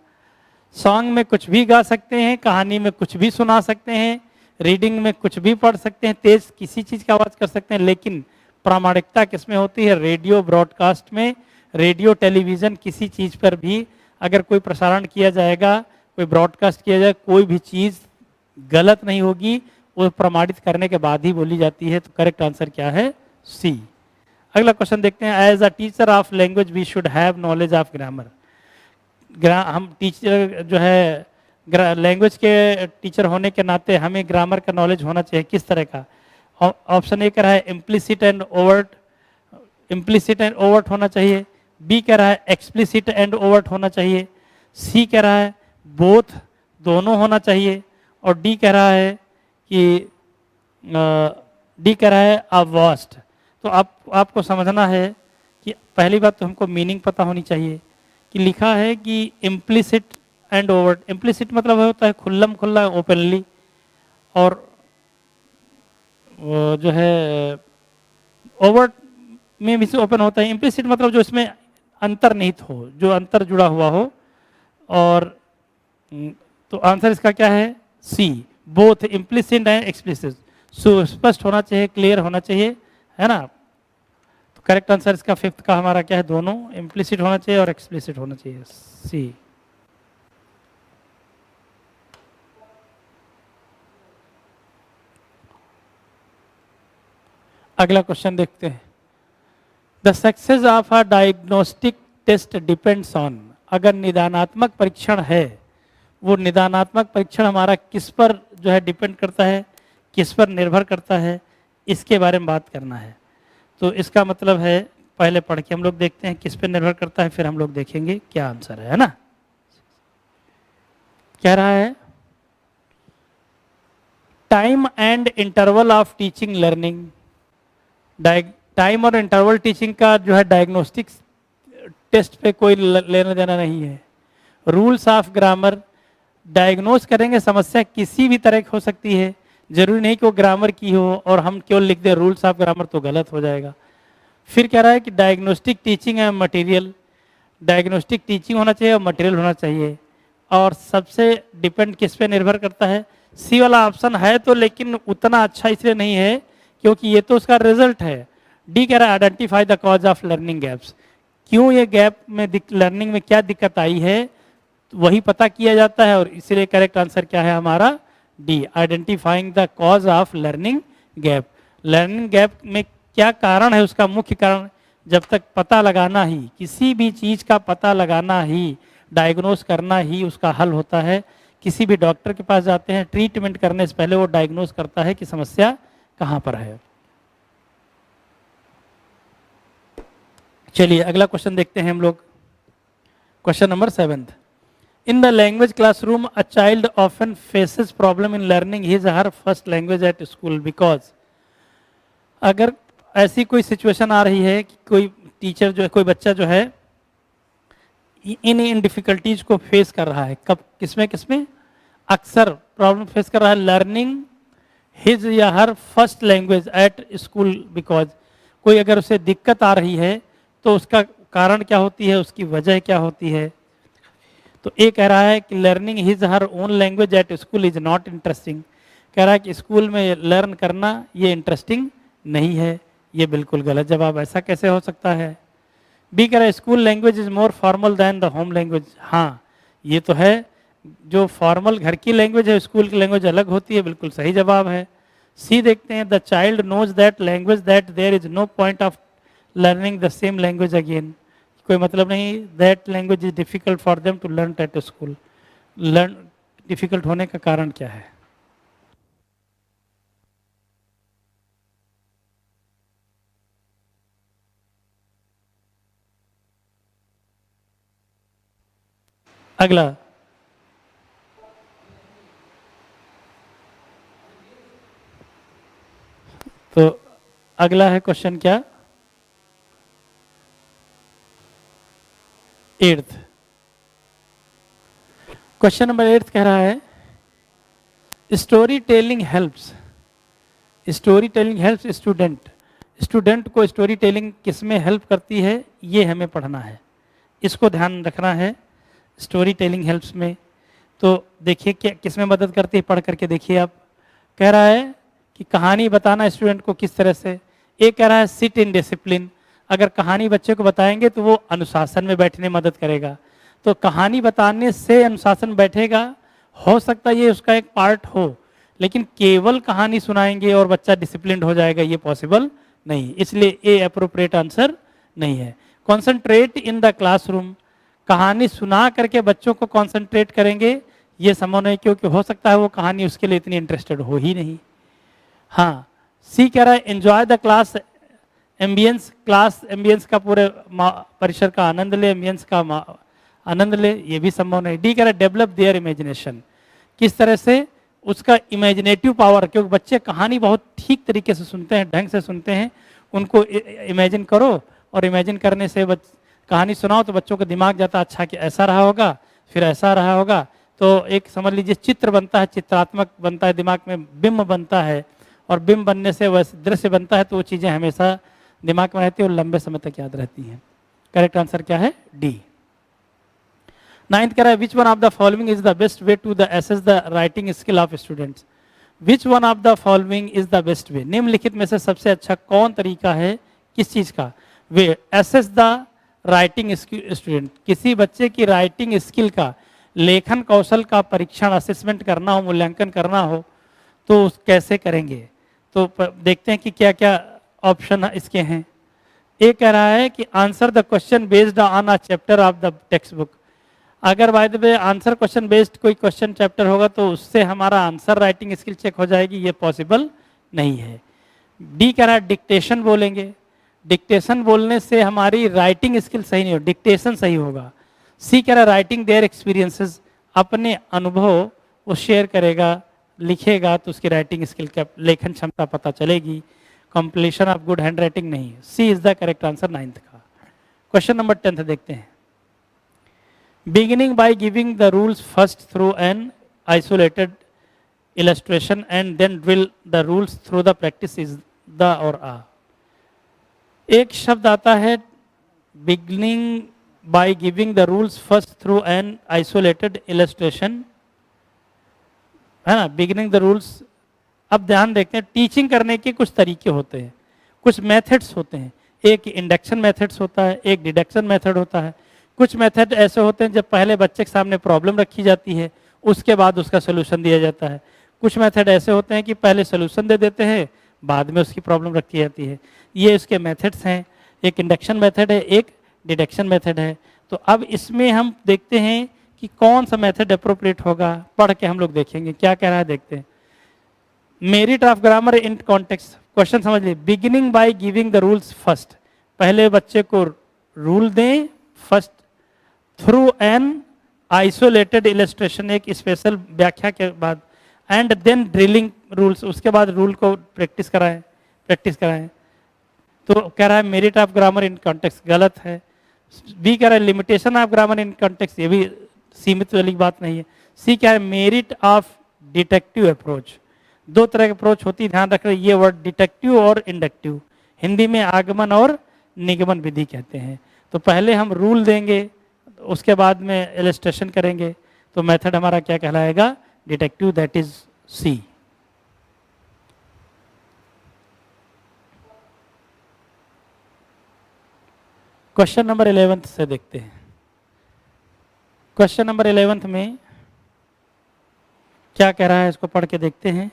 S1: सॉन्ग में कुछ भी गा सकते हैं, कहानी में कुछ भी सुना सकते हैं, रीडिंग में कुछ भी पढ़ सकते हैं, तेज किसी चीज का आवाज कर सकते हैं, लेकिन प्रामाणिकता किसमें होती है, रेडियो ब्रॉडकास्ट में। रेडियो टेलीविजन किसी चीज पर भी अगर कोई प्रसारण किया जाएगा, कोई ब्रॉडकास्ट किया जाए, कोई भी चीज गलत नहीं होगी, वो प्रमाणित करने के बाद ही बोली जाती है। तो करेक्ट आंसर क्या है, सी। अगला क्वेश्चन देखते हैं। As a teacher of language we should have knowledge of grammar. हम टीचर जो है लैंग्वेज के टीचर होने के नाते हमें ग्रामर का नॉलेज होना चाहिए, किस तरह का। ऑप्शन ए कह रहा है implicit and overt, implicit and overt होना चाहिए। बी कह रहा है एक्सप्लिसिट एंड ओवर्ट होना चाहिए। सी कह रहा है बोथ, दोनों होना चाहिए। और डी कह रहा है कि डी कह रहा है अ वास्ट। तो आपको समझना है कि पहली बात तो हमको मीनिंग पता होनी चाहिए कि लिखा है कि इम्प्लिसिट एंड ओवर्ट। इम्प्लिसिट मतलब होता है खुल्लम खुल्ला, ओपनली, और जो है ओवर्ट में भी से ओपन होता है। इम्प्लिसिट मतलब जो इसमें अंतर्निहित हो, जो अंतर जुड़ा हुआ हो। और तो आंसर इसका क्या है, सी, बोथ इम्प्लिसिट एंड एक्सप्लिसिट। सुस्पष्ट होना चाहिए, क्लियर होना चाहिए, है ना। तो करेक्ट आंसर इसका फिफ्थ का हमारा क्या है, दोनों इम्प्लिसिट होना चाहिए और एक्सप्लिसिट होना चाहिए, सी। अगला क्वेश्चन देखते हैं। The success of a diagnostic test depends on, अगर निदानात्मक परीक्षण है, वो निदानात्मक परीक्षण हमारा किस पर जो है डिपेंड करता है, किस पर निर्भर करता है, इसके बारे में बात करना है। तो इसका मतलब है पहले पढ़ के हम लोग देखते हैं किस पर निर्भर करता है, फिर हम लोग देखेंगे क्या आंसर है ना। कह रहा है time and interval of teaching learning, time और इंटरवल टीचिंग का जो है डायग्नोस्टिक टेस्ट पे कोई लेना देना नहीं है। रूल्स ऑफ ग्रामर, डायग्नोस करेंगे समस्या किसी भी तरह की हो सकती है, जरूरी नहीं कि वो ग्रामर की हो और हम केवल लिख दें रूल्स ऑफ ग्रामर तो गलत हो जाएगा। फिर कह रहा है कि डायग्नोस्टिक टीचिंग है मटेरियल, डायग्नोस्टिक टीचिंग होना चाहिए और मटेरियल होना चाहिए। और सबसे डिपेंड किस पे निर्भर करता है, सी वाला ऑप्शन है तो लेकिन उतना अच्छा इसलिए नहीं है क्योंकि ये तो उसका रिजल्ट है। डी कह रहा है identify the cause of learning gaps, क्यों ये गैप में लर्निंग में क्या दिक्कत आई है वही पता किया जाता है, और इसलिए करेक्ट आंसर क्या है हमारा D, identifying the cause of learning gap. Learning gap में क्या कारण है, उसका मुख्य कारण जब तक पता लगाना ही, किसी भी चीज़ का पता लगाना ही, डायग्नोस करना ही उसका हल होता है। किसी भी डॉक्टर के पास जाते हैं, ट्रीटमेंट करने से पहले वो डायग्नोस करता है कि समस्या कहाँ पर है। चलिए अगला क्वेश्चन देखते हैं हम लोग, question number 7। In the language classroom a child often faces problem in learning his her first language at school because, अगर ऐसी कोई सिचुएशन आ रही है कि कोई टीचर जो है, कोई बच्चा जो है इन डिफिकल्टीज को फेस कर रहा है, कब किसमें अक्सर प्रॉब्लम फेस कर रहा है लर्निंग हिज या her first language at school because, कोई अगर उसे दिक्कत आ रही है तो उसका कारण क्या होती है, उसकी वजह क्या होती है। तो ये कह रहा है कि learning his her own language at school is not interesting, कह रहा है कि स्कूल में लर्न करना ये इंटरेस्टिंग नहीं है, ये बिल्कुल गलत जवाब, ऐसा कैसे हो सकता है। बी कह रहा है school language is more formal than the home language, हाँ ये तो है, जो फॉर्मल घर की लैंग्वेज है स्कूल की लैंग्वेज अलग होती है, बिल्कुल सही जवाब है। सी देखते हैं the child knows that language that there is no point of learning the same language again, कोई मतलब नहीं, that language is difficult for them to learn at school, learn difficult होने का कारण क्या है। अगला तो अगला है क्वेश्चन क्या, 8th क्वेश्चन नंबर 8 कह रहा है story telling helps, story telling helps student, student को स्टोरी टेलिंग किस में हेल्प करती है ये हमें पढ़ना है, इसको ध्यान रखना है। स्टोरी टेलिंग हेल्प्स में तो देखिए क्या किस में मदद करती है, पढ़ करके देखिए आप। कह रहा है कि कहानी बताना स्टूडेंट को किस तरह से, एक कह रहा है सिट इन डिसिप्लिन, अगर कहानी बच्चे को बताएंगे तो वो अनुशासन में बैठने में मदद करेगा, तो कहानी बताने से अनुशासन बैठेगा, हो सकता है ये उसका एक पार्ट हो, लेकिन केवल कहानी सुनाएंगे और बच्चा डिसिप्लिन हो जाएगा ये पॉसिबल नहीं, इसलिए ए अप्रोप्रिएट आंसर नहीं है। कॉन्सेंट्रेट इन द क्लासरूम, कहानी सुना करके बच्चों को कॉन्सेंट्रेट करेंगे ये संभव नहीं, क्योंकि हो सकता है वो कहानी उसके लिए इतनी इंटरेस्टेड हो ही नहीं। हाँ सी कह रहा है enjoy the class ambience, class ambience का पूरे परिसर का आनंद ले, एम्बियंस का आनंद ले, ये भी संभव नहीं। डी कह रहा है डेवलप देयर इमेजिनेशन, किस तरह से उसका इमेजिनेटिव पावर, क्योंकि बच्चे कहानी बहुत ठीक तरीके से सुनते हैं, ढंग से सुनते हैं, उनको इमेजिन करो और इमेजिन करने से कहानी सुनाओ तो बच्चों का दिमाग जाता अच्छा कि ऐसा रहा होगा फिर ऐसा रहा होगा, तो एक समझ लीजिए चित्र बनता है, चित्रात्मक बनता है, दिमाग में बिंब बनता है, और बिंब बनने से वैसे दृश्य बनता है, तो वो चीज़ें हमेशा दिमाग में रहती है और लंबे समय तक याद रहती हैं। करेक्ट आंसर क्या है डी। 9th कह रहा है which one of the following is the best way to the assess the writing skill of students, which one of the following is the best way, निम्नलिखित में से सबसे अच्छा कौन तरीका है किस चीज़ का, वे एसेस द राइटिंग स्टूडेंट, किसी बच्चे की राइटिंग स्किल का, लेखन कौशल का परीक्षण असेसमेंट करना हो, मूल्यांकन करना हो तो कैसे करेंगे। तो देखते हैं कि क्या क्या ऑप्शन इसके हैं। ए कह रहा है कि answer the question based on a chapter of the textbook. अगर by the way answer question based कोई क्वेश्चन चैप्टर होगा तो उससे हमारा आंसर राइटिंग स्किल चेक हो जाएगी, ये पॉसिबल नहीं है। डी कह रहा है डिक्टेशन बोलेंगे, डिक्टेशन बोलने से हमारी राइटिंग स्किल सही नहीं हो, डिक्टेशन सही होगा। सी कह रहा है राइटिंग देयर एक्सपीरियंसेस, अपने अनुभव वो शेयर करेगा, लिखेगा तो उसकी राइटिंग स्किल का लेखन क्षमता पता चलेगी। Completion of good handwriting नहीं। C is the correct answer 9th का। क्वेश्चन नंबर 10th देखते हैं। Beginning by giving the rules first through an isolated illustration and then drill the rules through the practice is the or a। एक शब्द आता है beginning by giving the rules first through an isolated illustration, है ना, beginning the rules। अब ध्यान देखते हैं, टीचिंग करने के कुछ तरीके होते हैं, कुछ मेथड्स होते हैं। एक इंडक्शन मेथड्स होता है, एक डिडक्शन मेथड होता है। कुछ मेथड ऐसे होते हैं जब पहले बच्चे के सामने प्रॉब्लम रखी जाती है, उसके बाद उसका सोल्यूशन दिया जाता है। कुछ मेथड ऐसे होते हैं कि पहले सोल्यूशन दे देते हैं, बाद में उसकी प्रॉब्लम रखी जाती है। ये इसके मेथड्स हैं, एक इंडक्शन मेथड है, एक डिडक्शन मेथड है। तो अब इसमें हम देखते हैं कि कौन सा मेथड अप्रोप्रिएट होगा, पढ़ के हम लोग देखेंगे क्या कह रहा है, देखते हैं। Merit of grammar in context, question समझ लीजिए। Beginning by giving the rules first, पहले बच्चे को रूल दें first, through an isolated illustration, एक स्पेशल व्याख्या के बाद, एंड देन ड्रिलिंग रूल्स, उसके बाद रूल को प्रैक्टिस कराएं। तो कह रहा है merit of grammar in context, गलत है। बी कह रहा है limitation of grammar in context, ये भी सीमित वाली बात नहीं है। सी क्या है मेरिट ऑफ डिटेक्टिव अप्रोच, दो तरह की अप्रोच होती है, ध्यान रख रहे ये वर्ड डिटेक्टिव और इंडक्टिव, हिंदी में आगमन और निगमन विधि कहते हैं। तो पहले हम रूल देंगे, उसके बाद में इलस्ट्रेशन करेंगे, तो मेथड हमारा क्या कहलाएगा, detective, that is C. Question number 11 से देखते हैं। क्वेश्चन नंबर 11 में क्या कह रहा है, इसको पढ़ के देखते हैं।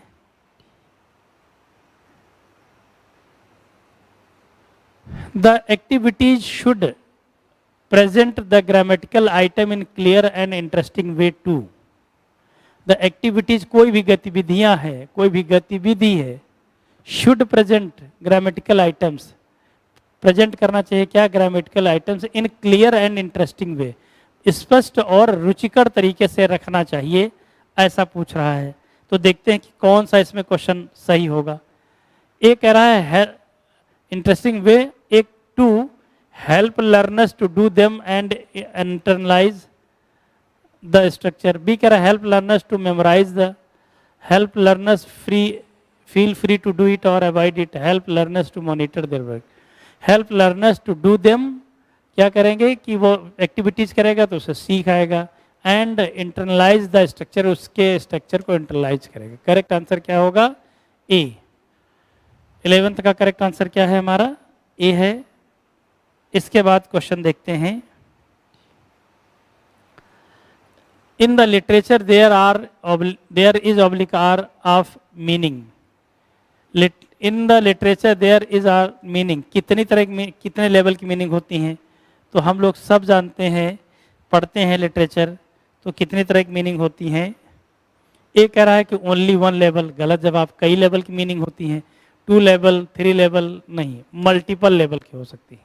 S1: The activities should present the grammatical item in clear and interesting way too। The activities, कोई भी गतिविधियां है, कोई भी गतिविधि है, should present grammatical items, present करना चाहिए क्या, grammatical items, in clear and interesting way, स्पष्ट और रुचिकर तरीके से रखना चाहिए, ऐसा पूछ रहा है। तो देखते हैं कि कौन सा इसमें क्वेश्चन सही होगा। एक कह रहा है इंटरेस्टिंग वे, एक to help learners to do them and internalise the structure. B कह रहा है help learners to memorise the, help learners feel free to do it और avoid it, help learners to monitor their work. Help learners to do them, क्या करेंगे कि वो activities करेगा तो उसे सीख आएगा, एंड इंटरनलाइज द स्ट्रक्चर, उसके स्ट्रक्चर को इंटरनलाइज करेगा। करेक्ट आंसर क्या होगा, ए। 11th का करेक्ट आंसर क्या है हमारा, ए है। इसके बाद क्वेश्चन देखते हैं। In the literature there is oblique or of meaning. In the literature there is or meaning, कितनी तरह की, कितने लेवल की मीनिंग होती हैं, तो हम लोग सब जानते हैं, पढ़ते हैं लिटरेचर, तो कितनी तरह की मीनिंग होती हैं। एक कह रहा है कि ओनली वन लेवल, गलत जवाब, कई लेवल की मीनिंग होती हैं, 2 लेवल 3 लेवल नहीं, मल्टीपल लेवल की हो सकती है।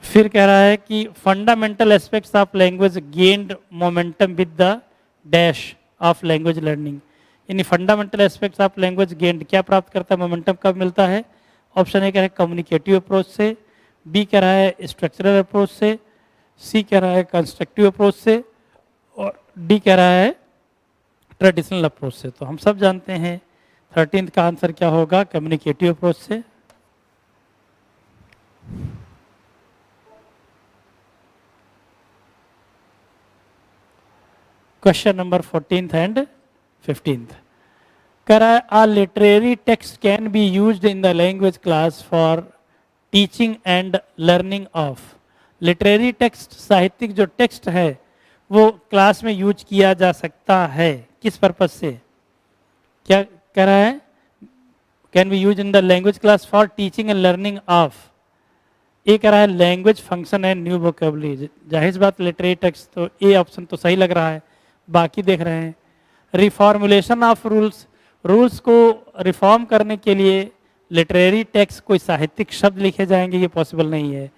S1: फिर कह रहा है कि fundamental aspects of language gained momentum with the dash of language learning, यानी fundamental aspects of language gained क्या प्राप्त करता है, मोमेंटम कब मिलता है। ऑप्शन ए कह रहा है कम्युनिकेटिव अप्रोच से, बी कह रहा है स्ट्रक्चरल अप्रोच से, सी कह रहा है कंस्ट्रक्टिव अप्रोच से, और डी कह रहा है ट्रेडिशनल अप्रोच से। तो हम सब जानते हैं 13th का आंसर क्या होगा, कम्युनिकेटिव अप्रोच से। Question number 14th and 15th कह रहा है a literary text can be used in the language class for teaching and learning of. Literary text, साहित्यिक जो टेक्स्ट है वो क्लास में यूज किया जा सकता है, किस पर्पज से, क्या कह रहा है, can be use in the language class for teaching and learning of, ये कह रहा है language function and new vocabulary. जाहिर सी बात लिटरेरी टेक्स्ट, तो ए ऑप्शन तो सही लग रहा है, बाकी देख रहे हैं। रिफॉर्मुलेशन ऑफ रूल्स, रूल्स को रिफॉर्म करने के लिए लिटरेरी टेक्स्ट कोई साहित्यिक शब्द लिखे जाएंगे, ये पॉसिबल नहीं है।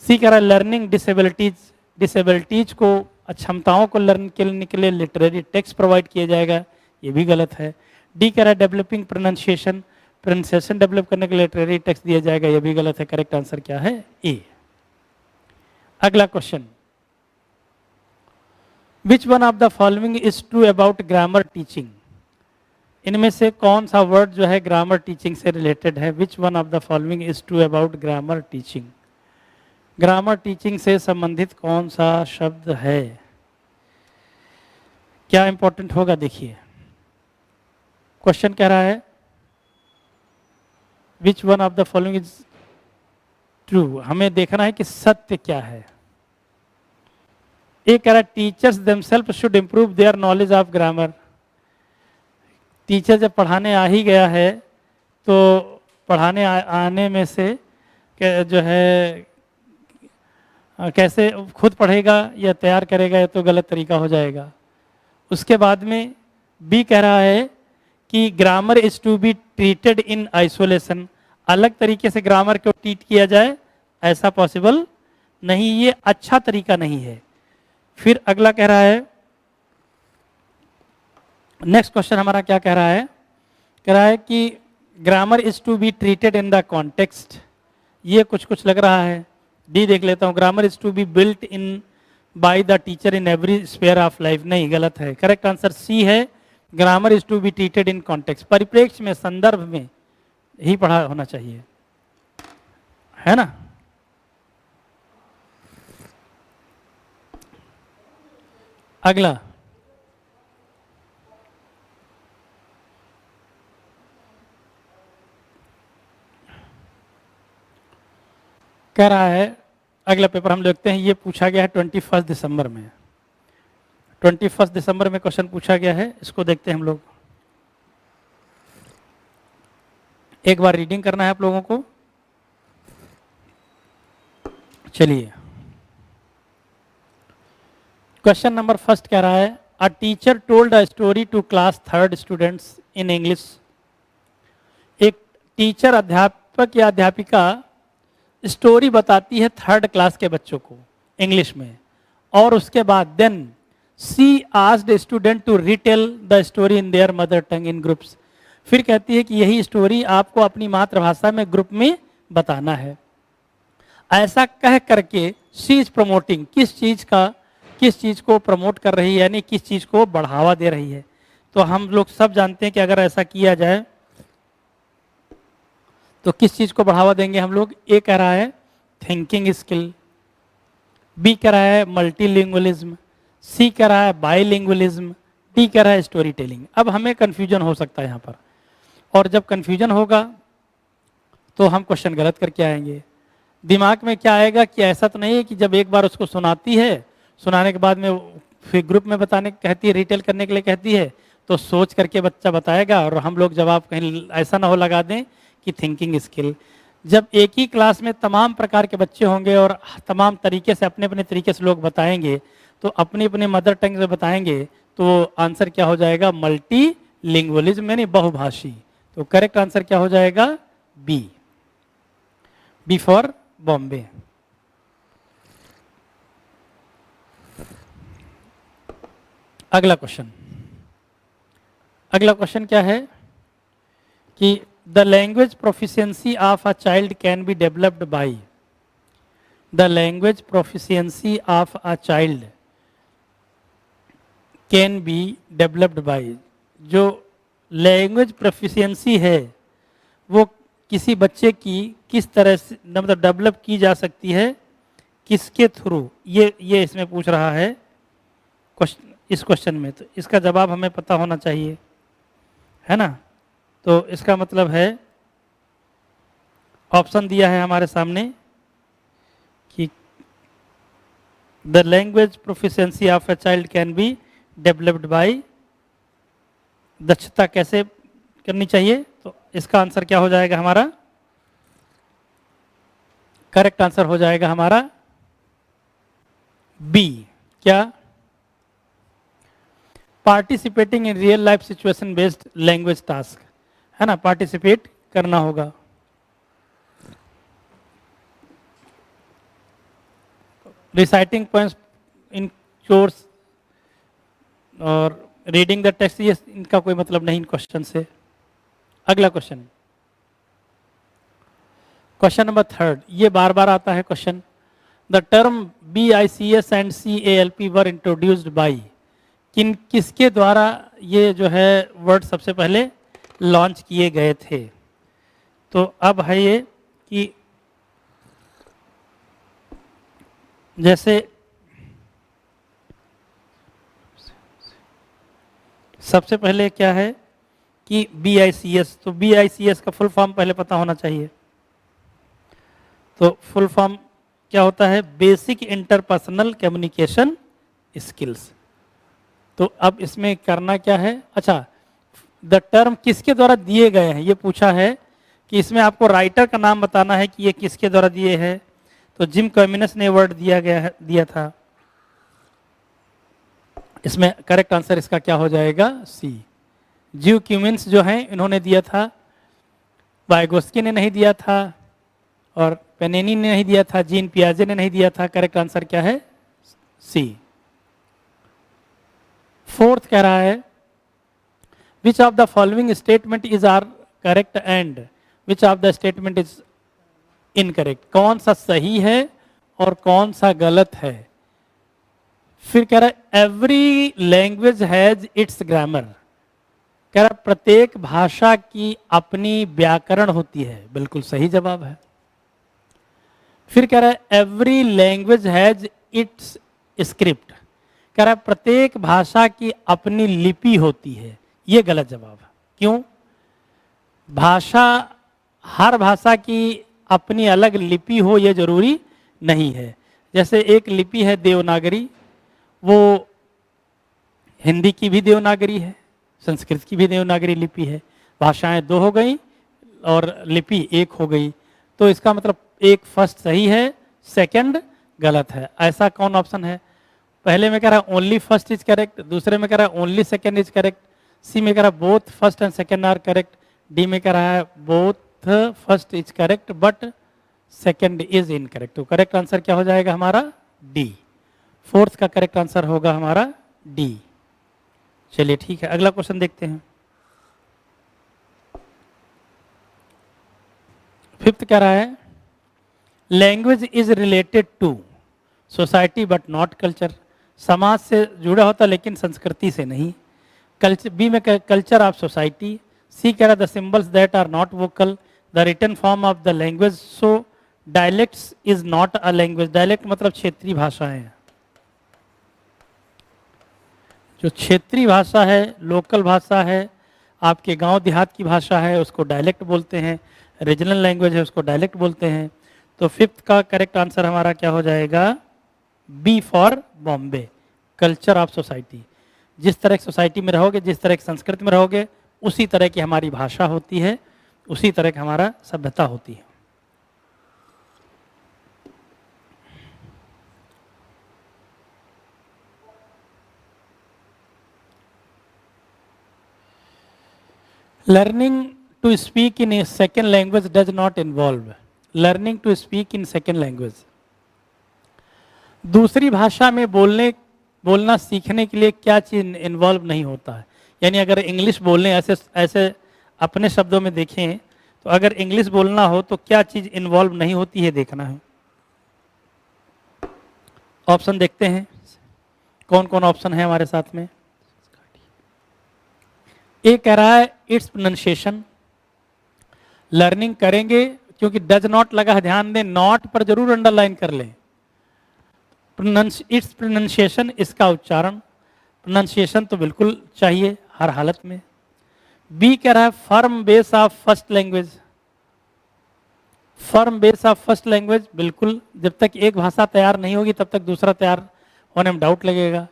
S1: सी कह रहा है लर्निंग डिसेबिलिटीज, डिसेबिलिटीज को अक्षमताओं को लर्न करने के लिए लिटरेरी टेक्स्ट प्रोवाइड किया जाएगा, ये भी गलत है। डी कह रहा है डेवलपिंग प्रोनाउंसिएशन, प्रोनाउंसिएशन डेवलप करने के लिए लिटरेरी टेक्स्ट दिया जाएगा, ये भी गलत है। करेक्ट आंसर क्या है? ए। अगला question, which one of the following is true about grammar teaching, इनमें से कौन सा वर्ड जो है ग्रामर टीचिंग से रिलेटेड है? Which one of the following is true about grammar teaching, grammar teaching से संबंधित कौन सा शब्द है? क्या इंपॉर्टेंट होगा देखिए, क्वेश्चन कह रहा है which one of the following is true, हमें देखना है कि सत्य क्या है। एक कह रहा है teachers themselves should improve their knowledge of grammar, teacher जब पढ़ाने आ ही गया है तो पढ़ाने आने में से जो है कैसे खुद पढ़ेगा या तैयार करेगा, ये तो गलत तरीका हो जाएगा। उसके बाद में बी कह रहा है कि grammar is to be treated in isolation, अलग तरीके से ग्रामर को ट्रीट किया जाए, ऐसा पॉसिबल नहीं, ये अच्छा तरीका नहीं है। फिर अगला कह रहा है, नेक्स्ट क्वेश्चन हमारा क्या कह रहा है? कह रहा है कि grammar is to be treated in the context, ये कुछ कुछ लग रहा है। डी देख लेता हूँ, grammar is to be built in by the teacher in every sphere of life, नहीं, गलत है। करेक्ट आंसर सी है, grammar is to be treated in context, परिप्रेक्ष्य में, संदर्भ में ही पढ़ा होना चाहिए, है ना। अगला, कह रहा है, अगला पेपर हम देखते हैं, ये पूछा गया है 21 दिसंबर में, 21 दिसंबर में क्वेश्चन पूछा गया है, इसको देखते हैं हम लोग। एक बार रीडिंग करना है आप लोगों को। चलिए, क्वेश्चन नंबर फर्स्ट कह रहा है, a teacher told a story to class 3rd students in English, एक टीचर अध्यापक या अध्यापिका स्टोरी बताती है 3rd क्लास के बच्चों को इंग्लिश में, और उसके बाद then she asked student to retell the story in their mother tongue in groups, फिर कहती है कि यही स्टोरी आपको अपनी मातृभाषा में ग्रुप में बताना है। ऐसा कह करके शी इज प्रमोटिंग, किस चीज को प्रमोट कर रही है, यानी किस चीज को बढ़ावा दे रही है। तो हम लोग सब जानते हैं कि अगर ऐसा किया जाए तो किस चीज को बढ़ावा देंगे हम लोग। ए कह रहा है थिंकिंग स्किल, बी कह रहा है मल्टीलिंगुअलिज्म, सी कह रहा है बाइलिंगुअलिज्म, डी कह रहा है स्टोरी टेलिंग। अब हमें कंफ्यूजन हो सकता है यहाँ पर, और जब कंफ्यूजन होगा तो हम क्वेश्चन गलत करके आएंगे। दिमाग में क्या आएगा कि ऐसा तो नहीं है कि जब एक बार उसको सुनाती है, सुनाने के बाद में फिर ग्रुप में बताने कहती है, रिटेल करने के लिए कहती है, तो सोच करके बच्चा बताएगा और हम लोग जवाब कहीं ऐसा ना हो लगा दें कि थिंकिंग स्किल। जब एक ही क्लास में तमाम प्रकार के बच्चे होंगे और तमाम तरीके से अपने अपने तरीके से लोग बताएंगे, तो अपने अपने मदर टंग से बताएंगे, तो आंसर क्या हो जाएगा? मल्टी लिंगुअलिज्म, यानी बहुभाषी। तो करेक्ट आंसर क्या हो जाएगा? B, B for Bombay. अगला क्वेश्चन, अगला क्वेश्चन क्या है कि the language proficiency of a child can be developed by, the language proficiency of a child can be developed by, जो लैंग्वेज प्रोफिशिएंसी है वो किसी बच्चे की किस तरह से मतलब डेवलप की जा सकती है, किसके थ्रू, ये इसमें पूछ रहा है इस क्वेश्चन में। तो इसका जवाब हमें पता होना चाहिए, है ना। तो इसका मतलब है, ऑप्शन दिया है हमारे सामने कि the language proficiency of a child can be developed bye, दक्षता कैसे करनी चाहिए, तो इसका आंसर क्या हो जाएगा हमारा? करेक्ट आंसर हो जाएगा हमारा बी। क्या? Participating in real life situation based language task, है ना, पार्टिसिपेट करना होगा। रिसाइटिंग पोएम्स इन कोर्स और रीडिंग द टेक्स्ट, ये इनका कोई मतलब नहीं इन क्वेश्चन से। अगला क्वेश्चन, क्वेश्चन नंबर 3, ये बार बार आता है question. The term BICS and CALP were introduced by, किसके द्वारा ये जो है वर्ड सबसे पहले लॉन्च किए गए थे? तो अब है ये कि जैसे सबसे पहले क्या है कि BICS, तो BICS का फुल फॉर्म पहले पता होना चाहिए। तो फुल फॉर्म क्या होता है? Basic interpersonal communication skills. तो अब इसमें करना क्या है? अच्छा, द टर्म किसके द्वारा दिए गए हैं ये पूछा है, कि इसमें आपको राइटर का नाम बताना है कि ये किसके द्वारा दिए हैं। तो जिम कम्युनिस ने वर्ड दिया था। इसमें करेक्ट आंसर इसका क्या हो जाएगा? सी। जिम क्यूमिन्स जो हैं इन्होंने दिया था, वाइगोस्की ने नहीं दिया था, और पेनेनी ने नहीं दिया था, जीन पियाजे ने नहीं दिया था। करेक्ट आंसर क्या है? सी। 4th कह रहा है, which of the following statement is are correct and which of the statement is incorrect. कौन सा सही है और कौन सा गलत है? फिर कह रहा है every language has its grammar. कह रहा है प्रत्येक भाषा की अपनी व्याकरण होती है। बिल्कुल सही जवाब है। फिर कह रहा है every language has its script. कह रहा है प्रत्येक भाषा की अपनी लिपि होती है। ये गलत जवाब है। क्यों? भाषा, हर भाषा की अपनी अलग लिपि हो ये जरूरी नहीं है। जैसे एक लिपि है देवनागरी, वो हिंदी की भी देवनागरी है, संस्कृत की भी देवनागरी लिपि है। भाषाएं 2 हो गई और लिपि 1 हो गई। तो इसका मतलब एक फर्स्ट सही है, सेकंड गलत है। ऐसा कौन ऑप्शन है? पहले में कह रहा है ओनली फर्स्ट इज करेक्ट, दूसरे में कह रहा है only second is correct, C में कह रहा है both first and second are correct, D में कह रहा है both first is correct but second is incorrect. तो करेक्ट आंसर क्या हो जाएगा हमारा? डी। 4th का करेक्ट आंसर होगा हमारा डी। चलिए ठीक है, अगला क्वेश्चन देखते हैं। 5th कह रहा है language is related to society but not culture. समाज से जुड़ा होता लेकिन संस्कृति से नहीं। कल्चर, बी में कल्चर ऑफ सोसाइटी। सी कह रहा the symbols that are not vocal the written form of the language, so dialects is not a language. Dialect मतलब क्षेत्रीय भाषाएं हैं। जो क्षेत्रीय भाषा है, लोकल भाषा है, आपके गांव देहात की भाषा है, उसको डायलेक्ट बोलते हैं। रीजनल लैंग्वेज है उसको डायलेक्ट बोलते हैं। तो 5th का करेक्ट आंसर हमारा क्या हो जाएगा? B for Bombay. Culture of society. जिस तरह की सोसाइटी में रहोगे, जिस तरह की संस्कृति में रहोगे, उसी तरह की हमारी भाषा होती है, उसी तरह की हमारा सभ्यता होती है। Learning to speak in a second language does not involve. Learning to speak in second language, दूसरी भाषा में बोलना सीखने के लिए क्या चीज़ इन्वॉल्व नहीं होता है। यानी अगर इंग्लिश बोलने ऐसे अपने शब्दों में देखें तो अगर इंग्लिश बोलना हो तो क्या चीज़ इन्वॉल्व नहीं होती है, देखना है। ऑप्शन देखते हैं कौन कौन ऑप्शन है हमारे साथ में। ए कह रहा है इट्स प्रोनाउंसिएशन। लर्निंग करेंगे क्योंकि डज नॉट लगा है, ध्यान दें, नॉट पर जरूर अंडरलाइन कर लें। इट्स प्रोनाउंसिएशन, इसका उच्चारण। प्रोनाउंसिएशन तो बिल्कुल चाहिए हर हालत में। बी कह रहा है firm base of first language. Firm base of first language, बिल्कुल, जब तक एक भाषा तैयार नहीं होगी तब तक दूसरा तैयार होने में डाउट लगेगा,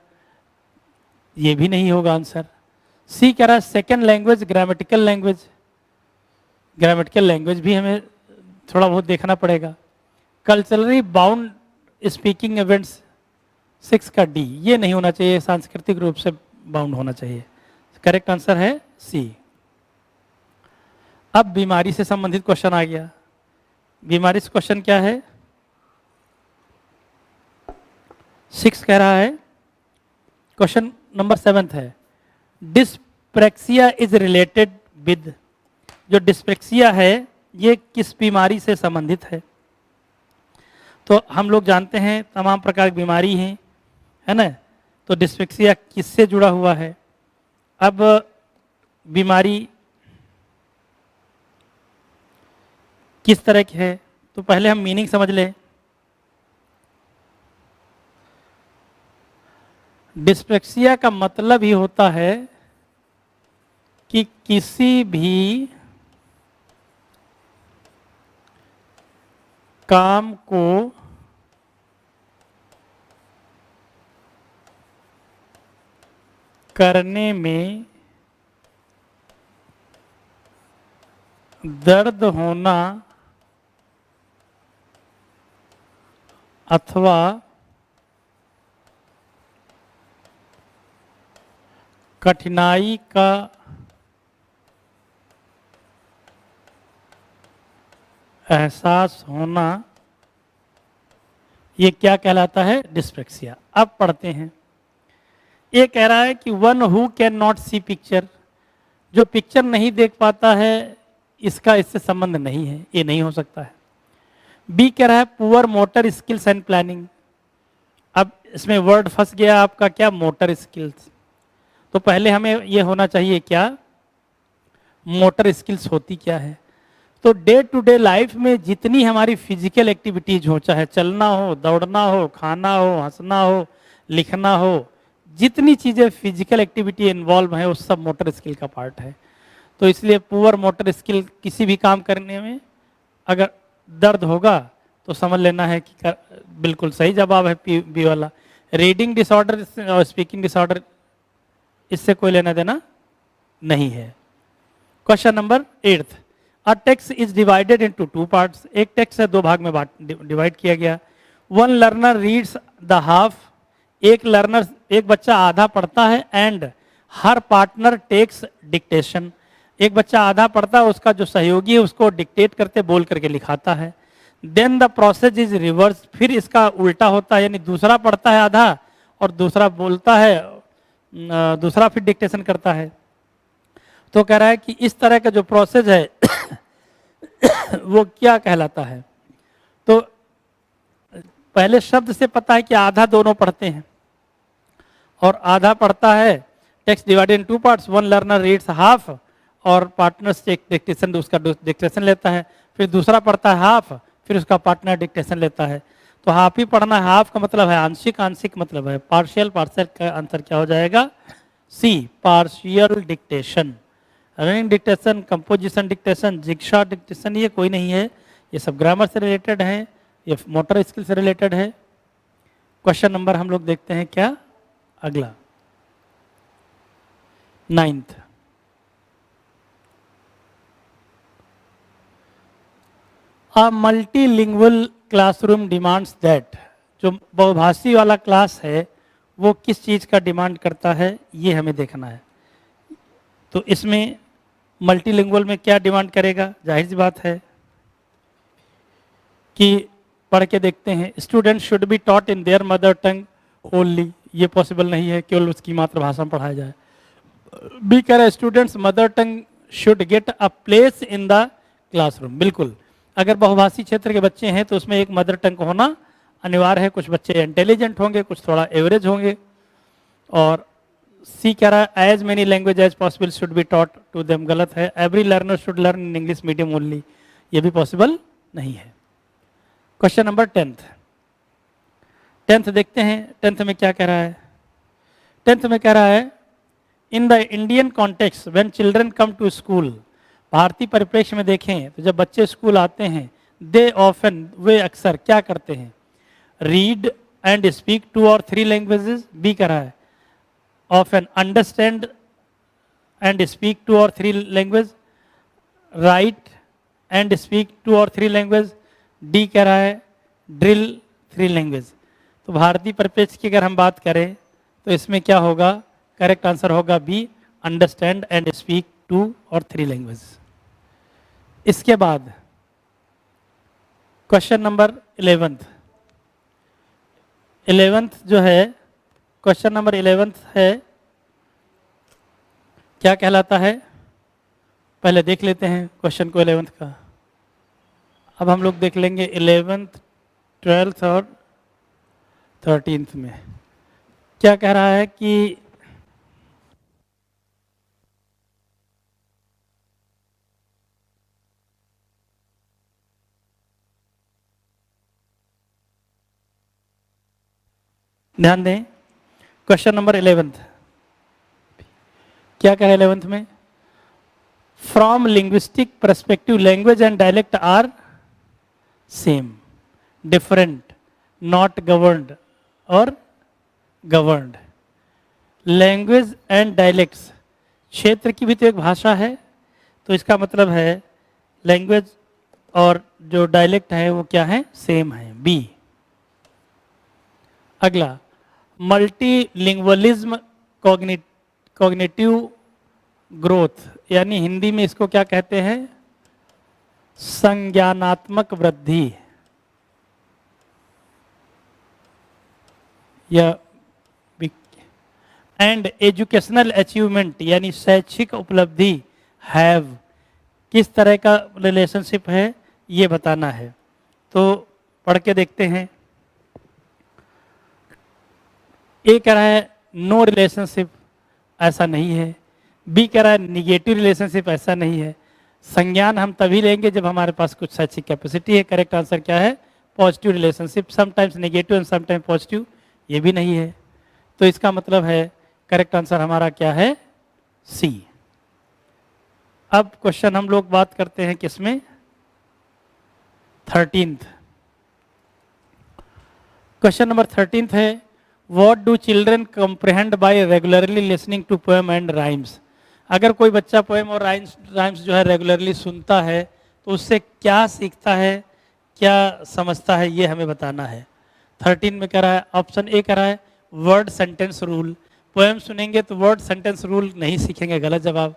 S1: ये भी नहीं होगा आंसर। सी कह रहा है second language grammatical language. Grammatical language भी हमें थोड़ा बहुत देखना पड़ेगा। कल्चरली बाउंड स्पीकिंग इवेंट्स 6 का डी, ये नहीं होना चाहिए, सांस्कृतिक रूप से बाउंड होना चाहिए। करेक्ट आंसर है सी। अब बीमारी से संबंधित क्वेश्चन आ गया। बीमारी से क्वेश्चन क्या है? 6 कह रहा है, क्वेश्चन नंबर 7 है, डिस्प्रेक्सिया इज रिलेटेड विद, जो डिस्प्रेक्सिया है ये किस बीमारी से संबंधित है? तो हम लोग जानते हैं तमाम प्रकार की बीमारी हैं, है ना? तो डिस्प्रेक्सिया किससे जुड़ा हुआ है? अब बीमारी किस तरह की है, तो पहले हम मीनिंग समझ लें। डिस्प्रेक्सिया का मतलब ही होता है कि किसी भी काम को करने में दर्द होना अथवा कठिनाई का एहसास होना, ये क्या कहलाता है? डिस्प्रेक्सिया। अब पढ़ते हैं। ये कह रहा है कि one who can not see picture, जो पिक्चर नहीं देख पाता है इसका इससे संबंध नहीं है, ये नहीं हो सकता है। बी कह रहा है poor motor skills and planning. अब इसमें वर्ड फंस गया आपका, क्या? Motor skills. तो पहले हमें ये होना चाहिए क्या, मोटर स्किल्स होती क्या है? तो डे टू डे लाइफ में जितनी हमारी फिजिकल एक्टिविटीज हो, चाहे चलना हो, दौड़ना हो, खाना हो, हंसना हो, लिखना हो, जितनी चीज़ें फिजिकल एक्टिविटी इन्वॉल्व है वो सब मोटर स्किल का पार्ट है। तो इसलिए पुअर मोटर स्किल, किसी भी काम करने में अगर दर्द होगा तो समझ लेना है कि बिल्कुल सही जवाब है बी वाला। रीडिंग डिसऑर्डर और स्पीकिंग डिसऑर्डर, इससे कोई लेना देना नहीं है। Question number 8, a text is divided into 2 parts. एक टेक्स्ट है 2 भाग में डिवाइड किया गया। One learner reads the half, एक बच्चा आधा पढ़ता है, and her partner takes dictation. एक बच्चा आधा पढ़ता है, उसका जो सहयोगी है उसको डिक्टेट करते बोल करके लिखाता है। Then the process is reverse, फिर इसका उल्टा होता है, यानी दूसरा पढ़ता है आधा और दूसरा बोलता है, दूसरा फिर डिक्टेशन करता है। तो कह रहा है कि इस तरह का जो प्रोसेस है वो क्या कहलाता है? तो पहले शब्द से पता है कि आधा दोनों पढ़ते हैं और आधा पढ़ता है। Text divided in 2 parts, one learner reads half और पार्टनर्स डिक्टेशन, उसका डिक्टेशन लेता है, फिर दूसरा पढ़ता है हाफ, फिर उसका पार्टनर डिक्टेशन लेता है। तो हाफ ही पढ़ना है, हाफ का मतलब है आंशिक, आंशिक मतलब है पार्शियल, पार्शियल का आंसर क्या हो जाएगा? C, partial dictation. Running dictation, composition dictation, jigsaw dictation, ये कोई नहीं है, ये सब ग्रामर से रिलेटेड है, ये मोटर स्किल से रिलेटेड है। क्वेश्चन नंबर हम लोग देखते हैं क्या अगला, 9th। A multilingual classroom demands that, जो बहुभाषी वाला क्लास है वो किस चीज़ का डिमांड करता है, ये हमें देखना है। तो इसमें मल्टीलिंगुअल में क्या डिमांड करेगा? जाहिर सी बात है कि पढ़ के देखते हैं। Student should be taught in their mother tongue only, ये पॉसिबल नहीं है केवल उसकी मातृभाषा में पढ़ाया जाए। बी कह रहा है students mother tongue should get a place in the classroom. बिल्कुल, अगर बहुभाषी क्षेत्र के बच्चे हैं तो उसमें एक मदर टंग होना अनिवार्य है। कुछ बच्चे इंटेलिजेंट होंगे, कुछ थोड़ा एवरेज होंगे। और सी कह रहा है as many language as possible should be taught to them, गलत है। Every learner should learn in English medium only, ये भी पॉसिबल नहीं है। क्वेश्चन नंबर 10th देखते हैं। 10th में क्या कह रहा है? 10th में कह रहा है in the Indian context when children come to school, भारतीय परिप्रेक्ष्य में देखें तो जब बच्चे स्कूल आते हैं, दे ऑफन, वे अक्सर क्या करते हैं? रीड एंड स्पीक 2 और 3 लैंग्वेजेस। बी कह रहा है ऑफन अंडरस्टैंड एंड स्पीक 2 और 3 लैंग्वेज, राइट एंड स्पीक 2 और 3 लैंग्वेज। डी कह रहा है ड्रिल 3 लैंग्वेज। तो भारतीय परिप्रेक्ष्य की अगर हम बात करें तो इसमें क्या होगा, करेक्ट आंसर होगा बी, अंडरस्टैंड एंड स्पीक 2 और 3 लैंग्वेज। इसके बाद क्वेश्चन नंबर 11th जो है, क्वेश्चन नंबर 11th है, क्या कहलाता है, पहले देख लेते हैं क्वेश्चन को 11th का। अब हम लोग देख लेंगे 11th, 12th और 13th में क्या कह रहा है कि ध्यान दें, क्वेश्चन नंबर 11th क्या कह रहा है 11th में, from linguistic perspective language and dialect are same, different, not governed और गवर्नड। लैंग्वेज एंड डायलेक्ट्स, क्षेत्र की भी तो एक भाषा है, तो इसका मतलब है लैंग्वेज और जो डायलेक्ट है वो क्या है, सेम है, बी। अगला, मल्टीलिंगुअलिज्म कॉग्निटिव ग्रोथ, यानी हिंदी में इसको क्या कहते हैं, संज्ञानात्मक वृद्धि या एंड एजुकेशनल अचीवमेंट, यानी शैक्षिक उपलब्धि, हैव, किस तरह का रिलेशनशिप है ये बताना है। तो पढ़ के देखते हैं। ए कह रहा है नो रिलेशनशिप, ऐसा नहीं है। बी कह रहा है निगेटिव रिलेशनशिप, ऐसा नहीं है। संज्ञान हम तभी लेंगे जब हमारे पास कुछ शैक्षिक कैपेसिटी है। करेक्ट आंसर क्या है, positive relationship, sometimes negative and sometimes positive, ये भी नहीं है। तो इसका मतलब है करेक्ट आंसर हमारा क्या है, सी। अब क्वेश्चन हम लोग बात करते हैं किसमें, 13th। क्वेश्चन नंबर 13th है, what do children comprehend by regularly listening to poem and rhymes. अगर कोई बच्चा पोएम और राइम्स जो है रेगुलरली सुनता है तो उससे क्या सीखता है, क्या समझता है, ये हमें बताना है। 13 में कह रहा है, ऑप्शन ए कह रहा है वर्ड सेंटेंस रूल। पोएम सुनेंगे तो वर्ड सेंटेंस रूल नहीं सीखेंगे, गलत जवाब।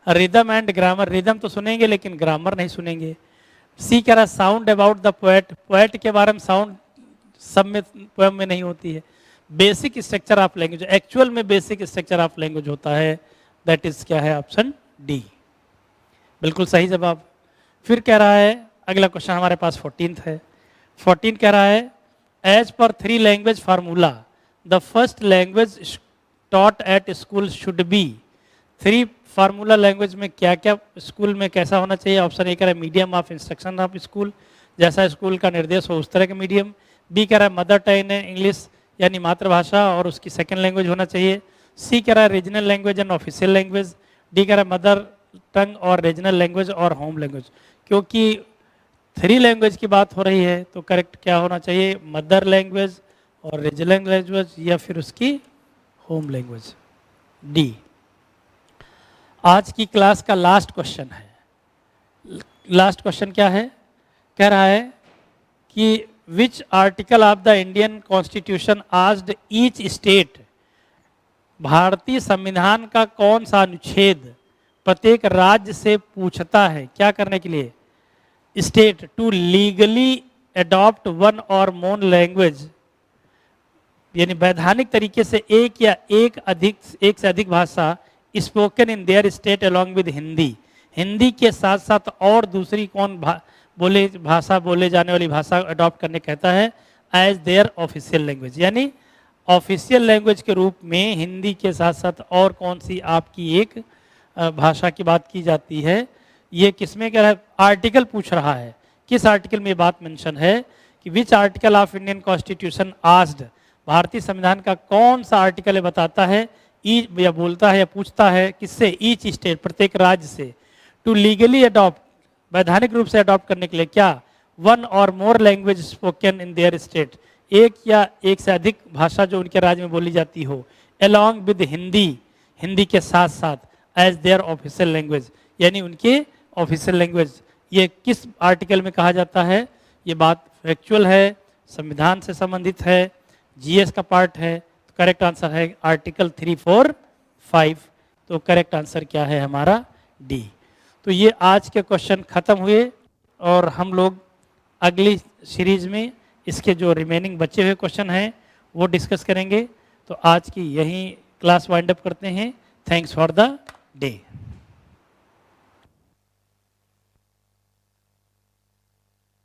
S1: रिदम एंड ग्रामर, रिदम तो सुनेंगे लेकिन ग्रामर नहीं सुनेंगे। सी कह रहा है sound about the poet, poet के बारे में साउंड सब में पोएम में नहीं होती है। Basic structure of language, actual में बेसिक स्ट्रक्चर ऑफ लैंग्वेज होता है, दैट इज क्या है, ऑप्शन डी, बिल्कुल सही जवाब। फिर कह रहा है अगला क्वेश्चन हमारे पास 14th है। 14 कह रहा है, as per 3 language formula the first language taught at school should be. 3 formula language में क्या क्या स्कूल में कैसा होना चाहिए। ऑप्शन ए कह रहा है medium of instruction of school, जैसा स्कूल का निर्देश हो उस तरह का मीडियम। बी कह रहा है मदर टंग इंग्लिश, यानी मातृभाषा और उसकी सेकंड लैंग्वेज होना चाहिए। सी कह रहा है regional language and official language. D कह रहा है मदर टंग और रीजनल लैंग्वेज और होम लैंग्वेज। क्योंकि 3 लैंग्वेज की बात हो रही है तो करेक्ट क्या होना चाहिए, मदर लैंग्वेज और रीजनल लैंग्वेज या फिर उसकी होम लैंग्वेज, डी। आज की क्लास का लास्ट क्वेश्चन है। लास्ट क्वेश्चन क्या है, कह रहा है कि which article of the Indian constitution asked each state, भारतीय संविधान का कौन सा अनुच्छेद प्रत्येक राज्य से पूछता है, क्या करने के लिए, state to legally adopt one और मोर लैंग्वेज, यानी वैधानिक तरीके से एक से अधिक भाषा spoken in their state along with Hindi, Hindi के साथ साथ और दूसरी कौन भाषा बोले जाने वाली भाषा अडॉप्ट करने कहता है, एज देयर ऑफिशियल लैंग्वेज, यानी ऑफिशियल लैंग्वेज के रूप में हिंदी के साथ साथ और कौन सी आपकी एक भाषा की बात की जाती है। ये किसमें कह रहा है, आर्टिकल पूछ रहा है, किस आर्टिकल में बात मेंशन है कि which article of Indian constitution asked, भारतीय संविधान का कौन सा आर्टिकल है बताता है, या बोलता है या पूछता है किससे, ईच स्टेट, प्रत्येक राज्य से, टू लीगली अडॉप्ट, वैधानिक रूप से अडॉप्ट करने के लिए क्या, वन और more language spoken in their state, एक या एक से अधिक भाषा जो उनके राज्य में बोली जाती हो, अलॉन्ग विद हिंदी, हिंदी के साथ साथ, एज देयर ऑफिशियल लैंग्वेज, यानी उनके ऑफिशियल लैंग्वेज, ये किस आर्टिकल में कहा जाता है, ये बात फैक्चुअल है, संविधान से संबंधित है, जीएस का पार्ट है। तो करेक्ट आंसर है आर्टिकल 3, 4, 5। तो करेक्ट आंसर क्या है हमारा डी। तो ये आज के क्वेश्चन खत्म हुए और हम लोग अगली सीरीज में इसके जो रिमेनिंग बचे हुए क्वेश्चन हैं वो डिस्कस करेंगे। तो आज की यही क्लास वाइंड अप करते हैं। Thanks for the day.